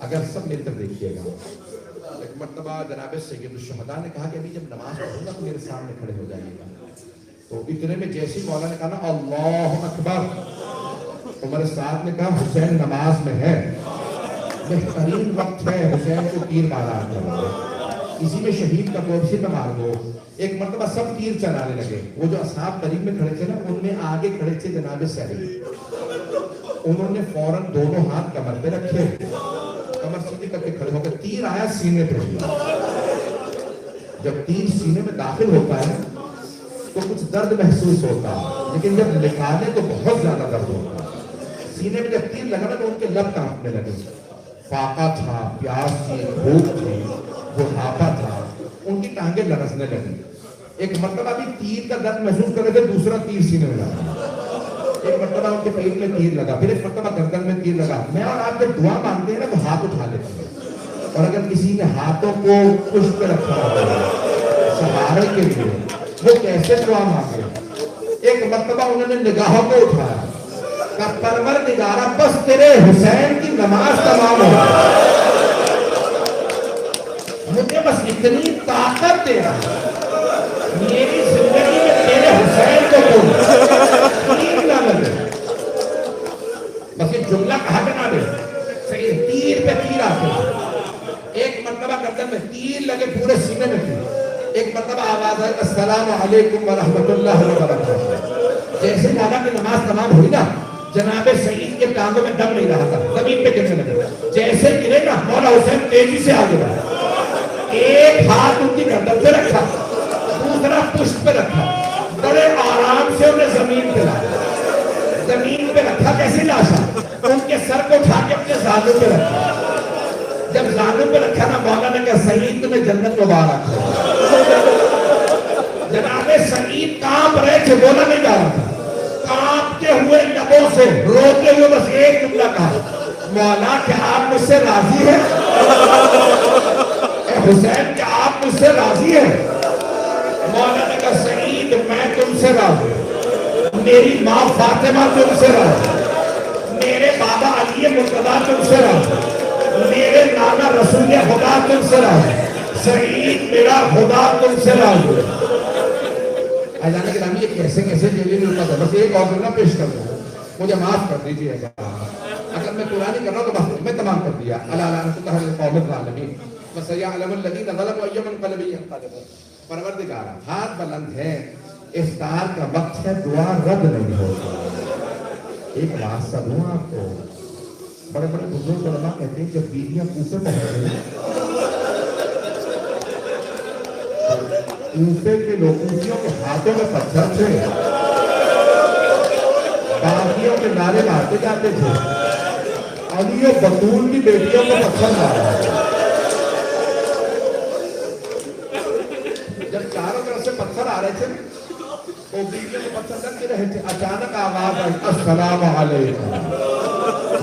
اگر سب میری طرف دیکھیے گا. ایک مرتبہ جناب سید الشہداء نے کہا کہ ابھی جب نماز پڑھوں گا تو میرے سامنے کھڑے ہو جائیے گا. تو اتنے میں جیسے ہی مولا نے کہا نا اللہ اکبر، عمر سعد نے کہا حسین نماز میں ہے، بہترین وقت ہے حسین کو تیر مارا کرو، اسی میں شہید کا گوشت میں مار دو. ایک مرتبہ سب تیر چلانے لگے. وہ جو اصحاب قریب میں کھڑے تھے نا، ان میں آگے کھڑے تھے جناب سعید. انہوں نے فوراً دونوں ہاتھ کمر پہ رکھے، کمر سیدھی کر کے کھڑے ہو گئے. تیر آیا سینے پہ. جب تیر سینے میں داخل ہوتا ہے تو کچھ درد محسوس ہوتا ہے، لیکن جب نکالے تو بہت زیادہ درد ہوتا ہے. سینے میں جب تیر لگا نا تو ان کے لب کانپنے لگے. فاقہ تھا، پیاس تھی، بھوک تھی، بڑھاپا تھا، ان کی ٹانگیں لرزنے لگی. ایک مرتبہ بھی تیر کا درد محسوس کر رہے تھے، دوسرا تیر سینے میں لگا. ایک مرتبہ ان کے پیٹ میں تیر لگا، پھر ایک مرتبہ گردن میں تیر لگا. میں اور آپ جب دعا مانگتے ہیں نا تو ہاتھ اٹھا لیتے ہیں، اور اگر کسی نے ہاتھوں کو پشت پہ رکھا ہو سہارے کے لیے وہ کیسے دعا مانگے. ایک مرتبہ انہوں نے نگاہوں کو اٹھایا، کہا پروردگارا بس تیرے حسین کی نماز تمام ہو مجھے بس اتنی طاقت دے رہا، میری زندگی میں تیرے حسین کو تیر نہ لگے. بس یہ جملہ کہا کہ نہ دے صحیح. تیر پہ تیر آتے، ایک مرتبہ گردن میں تیر لگے پورے سینے میں تیر. ایک مرتبہ آواز آئی السلام علیکم ورحمۃ اللہ وبرکاتہ. جیسے مولا کی نماز تمام ہوئی نا، جناب سعید کے ٹانگوں میں دم نہیں رہا تھا، زمین پہ گرنے لگے. جیسے گرے نا مولا حسین تیزی سے آگے بڑھا، ایک ہاتھ ان کی گردن پہ رکھا، دوسرا پشت پہ رکھا، بڑے آرام سے انہیں زمین پہ لایا. زمین پہ رکھا کیسے لاشا؟ ان کے سر کو اٹھا کے اپنے زانوں پہ رکھا. جب زانوں پہ رکھا نا مولا نے کہا سعید تمہیں جنت مبارک ہو. جناب سعید کانپ رہے تھے سے بولا نہیں جا رہا تھا، کانپتے ہوئے لبوں سے روتے ہوئے بس ایک جملہ کہا، مولا کیا آپ مجھ سے راضی ہیں؟ اے حسین کیا آپ مجھ سے راضی ہیں؟ مولا نے کہا سعید میں تم سے راضی ہوں، میری ماں فاطمہ تم سے راضی، میرے بابا علی مرتضیٰ تم سے راضی، میرے نانا رسول خدا تم سے راضی، سعید میرا خدا تم سے راضی۔ آجانا گرامی یہ کیسے جیلی نہیں ہوتا تھا، بس ایک اور جملہ پیش کر دوں، مجھے معاف کر دیجیے گا، اگر میں پرانی کر رہا ہوں تو بس میں تمام کر دیا، اللہ لعنت اللہ علی القوم الظالمین وسیعلم الذین ظلموا ای منقلب ینقلبون۔ پروردگارا ہاتھ بلند ہے، افطار کا وقت ہے، دعا رد نہیں ہوتا۔ ایک واسطہ دوں آپ کو، بڑے بڑے بزرگ علماء کہتے ہیں جب بیویاں کوفے پہنچ گئی، کوفے کے لوگوں کے ہاتھوں میں پتھر تھے، باغیوں کے نعرے مارتے جاتے تھے، علی و بطول کی بیٹیوں کو پتھر مارا، جب چاروں طرف سے پتھر آ رہے تھے تو بیویوں کو پتھر لگ کے رہے تھے، اچانک آواز آئی السلام علیکم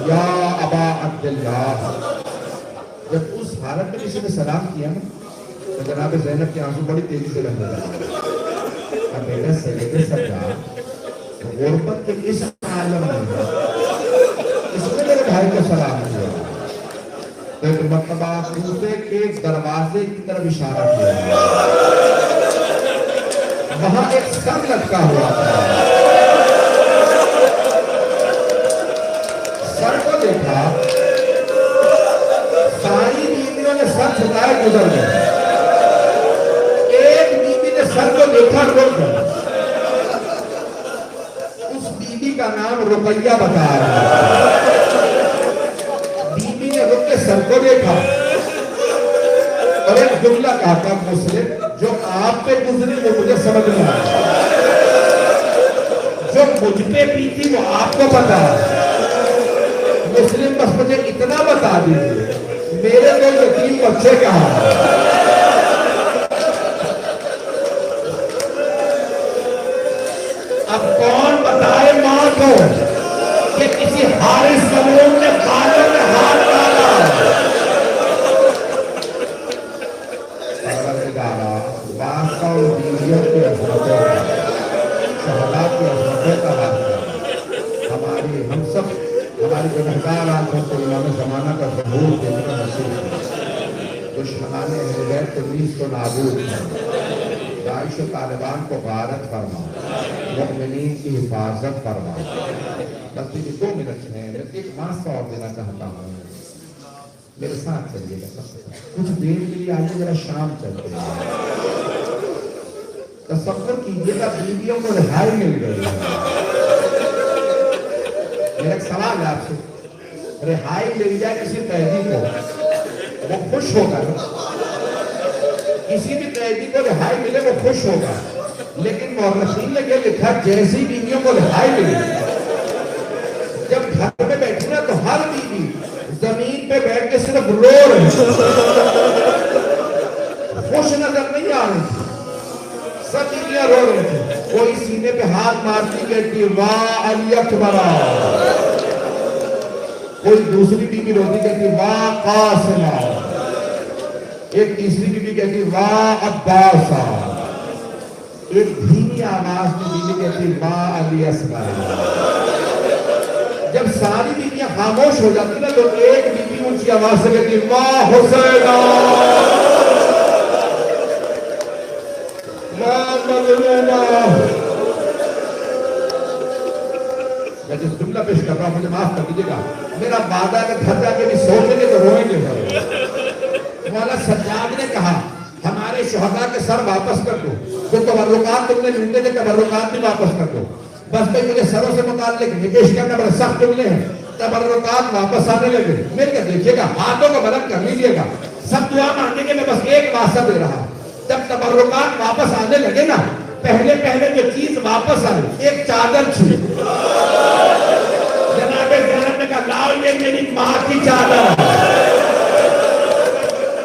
یا ابا عبداللہ۔ جب اس حالت میں کسی نے سلام کیا تو جناب زینب کے آنسو بڑی تیزی سے بہنے لگے، اب بیٹا سید سرکار غربت کے اس عالم میں اس نے میرے بھائی کو سلام کیا، تو ایک مرتبہ کوفے کے دروازے کی طرف اشارہ کیا، وہاں ایک سر لٹکا ہوا تھا، سر کو دیکھا، ساری بیویوں نے سر جھکائے گزر گئے، ایک بیوی نے سر کو دیکھا رک گئی، اس بیوی کا نام رقیہ بتا رہا ہے، بیوی نے رک کے سر کو دیکھا اور ایک جملہ کہا تھا مسلم جو آپ پہ گزری وہ مجھے سمجھ نہیں آیا، جو مجھ پہ بیتی وہ آپ کو پتا ہے، مسلم بس مجھے اتنا بتا دیجیے میرے دو یتیم بچے کہاں ہیں؟ اب کون بتائے ماں کو کہ کسی حارث ملعون نے بالوں میں ہاتھ ڈالا؟ پروردگارا واسطہ اور بیویوں کی عظمتوں کا، شہداء کی عظمتوں کا واسطہ، ہم سب ہماری گنہگار آنکھوں کو امام زمانہ کا ظہور دیکھنا نصیب ہے، دشمنان اہل بیت تمیز کو نابود کر، داعش و طالبان کو غارت فرما، مؤمنین کی حفاظت فرما۔ بس یہ 2 منٹ ہیں، میں ایک واسطہ اور دینا چاہتا ہوں، میرے ساتھ چلیے گا، کچھ دیر کے لیے آئیے ذرا شام چلتے ہیں، تصور کیجیے گا بیویوں کو رہائی مل گئی ہے، میرا ایک سوال ہے آپ سے، رہائی مل جائے کسی قیدی کو وہ خوش ہوگا، کسی بھی قیدی کو رہائی ملے وہ خوش ہوگا، لیکن مورخین نے یہ لکھا جیسی بیویوں کو رہائی ملی، جب گھر میں بیٹھی نا تو ہر بیوی زمین پہ بیٹھ کے صرف رو رہی، خوش نظر نہیں آ رہی تھی، سب بیویاں رو رہی تھی، کوئی سینے پہ ہاتھ مارتی کہتی واہ علی اکبر، کوئی دوسری بیوی روتی کہتی واہ قاسم، ایک تیسری بیوی کہتی واہ عباس، ایک دھیمی آواز میں بیوی کہتی واہ علی اصغر۔ جب ساری بیویاں خاموش ہو جاتی نا تو ایک بیوی اونچی آواز سے کہتی واہ حسین، میں جس جملہ پیش کر رہا ہوں مجھے معاف کر دیجیے گا، میرا وعدہ کہ گھر جا کے بھی سوچیں گے تو روئیں گے۔ مولا سجاد نے کہا ہمارے شہداء کے سر واپس کر دو، جو تبرکات تم نے لوٹے تھے تبرکات بھی واپس کر دو۔ بس بھائی مجھے سروں سے متعلق نگیش کرنا بڑے سخت جملے ہیں، تبرکات واپس آنے لگے، مل کے دیکھیے گا، ہاتھوں کو بلند کر لیجیے گا، سب دعا مانگیں گے، میں بس ایک واسطہ دے رہا ہوں، جب تبرکات واپس آنے لگے نا پہلے جو چیز واپس آئی ایک چادر تھی، جناب زینب نے کہا لاؤ یہ میری ماں کی چادر ہے،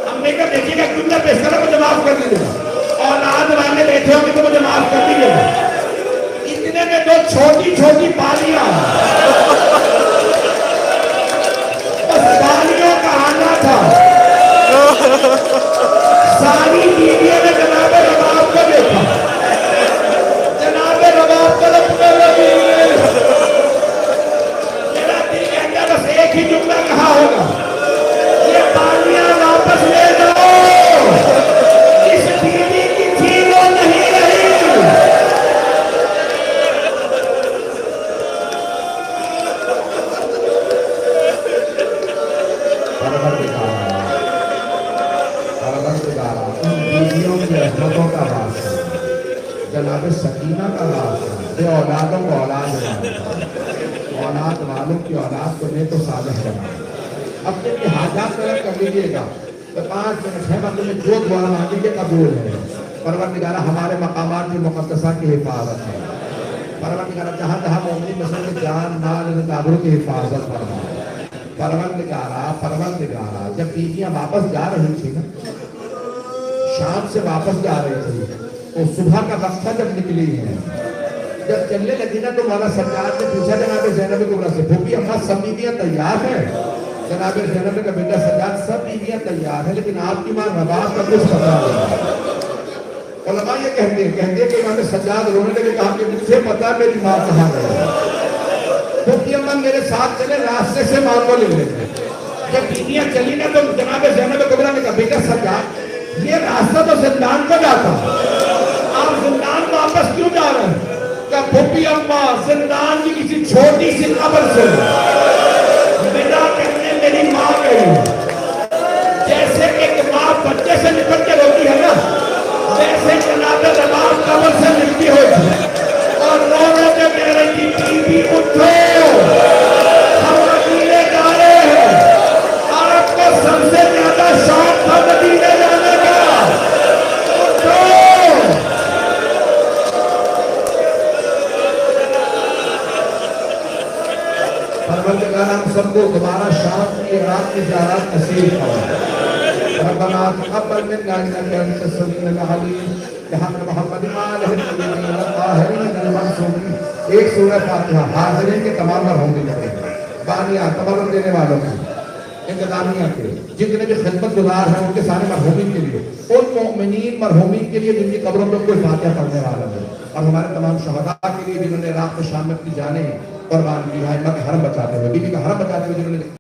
ہم نے کہا دیکھیے گا جملہ پیش کرو مجھے معاف کر دیجیے گا، اولاد والے بیٹھے ہوں گے تو مجھے معاف کر دیجیے گا، چھوٹی چھوٹی بالیاں، بس بالیوں کا آنا تھا. ساری بیویوں نے جناب رباب کو دیکھا. جناب رباب کو میرا دل کہتا بس ایک ہی جملہ کہا ہوگا، یہ بالیاں واپس لے جاؤ، اس بیوی کی تھی وہ نہیں رہی. ان بیویوں کی رحمتوں کا واسطہ، جناب سکینہ کا واسطہ، بے اولادوں کو اولاد بنا، اولاد والوں کی اولاد کو نیک و صالح بنا. اپنے بھی حاجات طلب کر لیجیے گا تو 5 منٹ ہے، مطلب میں جو دعا مانگیں گے قبول ہے. پروردگارہ ہمارے مقامات کی مقدسہ کی حفاظت ہے. پروردگارہ جہاں جہاں مومنین مسلمان جان مال آبرو کی حفاظت فرما. پروردگارہ جب بیویاں واپس جا رہی تھی نا، شام سے واپس جا رہی تھی، تو صبح کا وقت تھا جب نکلی ہے. جب چلنے لگی نا تو مولا سجاد نے پوچھا جناب زینب کبریٰ سے، پھوپھی اماں سب بیویاں تیار ہیں؟ جناب زینب کا بیٹا سجاد سب بیویاں تیار ہیں، لیکن آپ کی ماں رباب کا کچھ پتہ نہیں. علماء یہ کہتے ہیں کہ امام سجاد رونے لگے، کہا کہ مجھے پتا ہے میری ماں کہاں گئی. پھوپھی اماں میرے ساتھ چلے، راستے سے ماں کو لے لیتے. جب بیویاں چلی نا تو جناب زینب کبریٰ نے کہا بیٹا سجاد یہ راستہ تو زندان کو جاتا، آپ زندان واپس کیوں جا رہے ہیں؟ کہ پھوپھی اماں زندان کی کسی چھوٹی سی قبر سے بنا کرنے میری ماں گئی. جیسے ایک ماں بچے سے نپٹ کے روتی ہے نا، ویسے جناب رباب قبر سے نکلی ہوئی اور رو رو کے میرے کی بیوی اٹھو، ہم مدینے جا رہے ہیں. آپ کو سب سے زیادہ شوق تھا مدینے جانے کا، اٹھو. پروردگار ہم سب کو دوبارہ شام کی رات کی زیارت نصیب فرما. ربنا تقبل منا انك انت السميع العليم بحق محمد وآلہ الطیبین الطاہرین المعصومین. ایک سورہ فاتحہ حاضرین کے تمام مرحومین کے، بانیہ تبرک دینے والوں کی، انتظامیہ کے، جتنے بھی خدمت گزار ہیں ان کے سارے مرحومین کے لیے، ان مومنین مرحومین کے لیے جن کی قبروں میں کوئی فاتحہ پڑھنے والا ہے، اور ہمارے تمام شہداء کے لیے جنہوں نے رات و شام میں اپنی جانیں قربان کی ہے، حرم بچاتے ہوئے، بیوی کا حرم بچاتے ہوئے جنہوں نے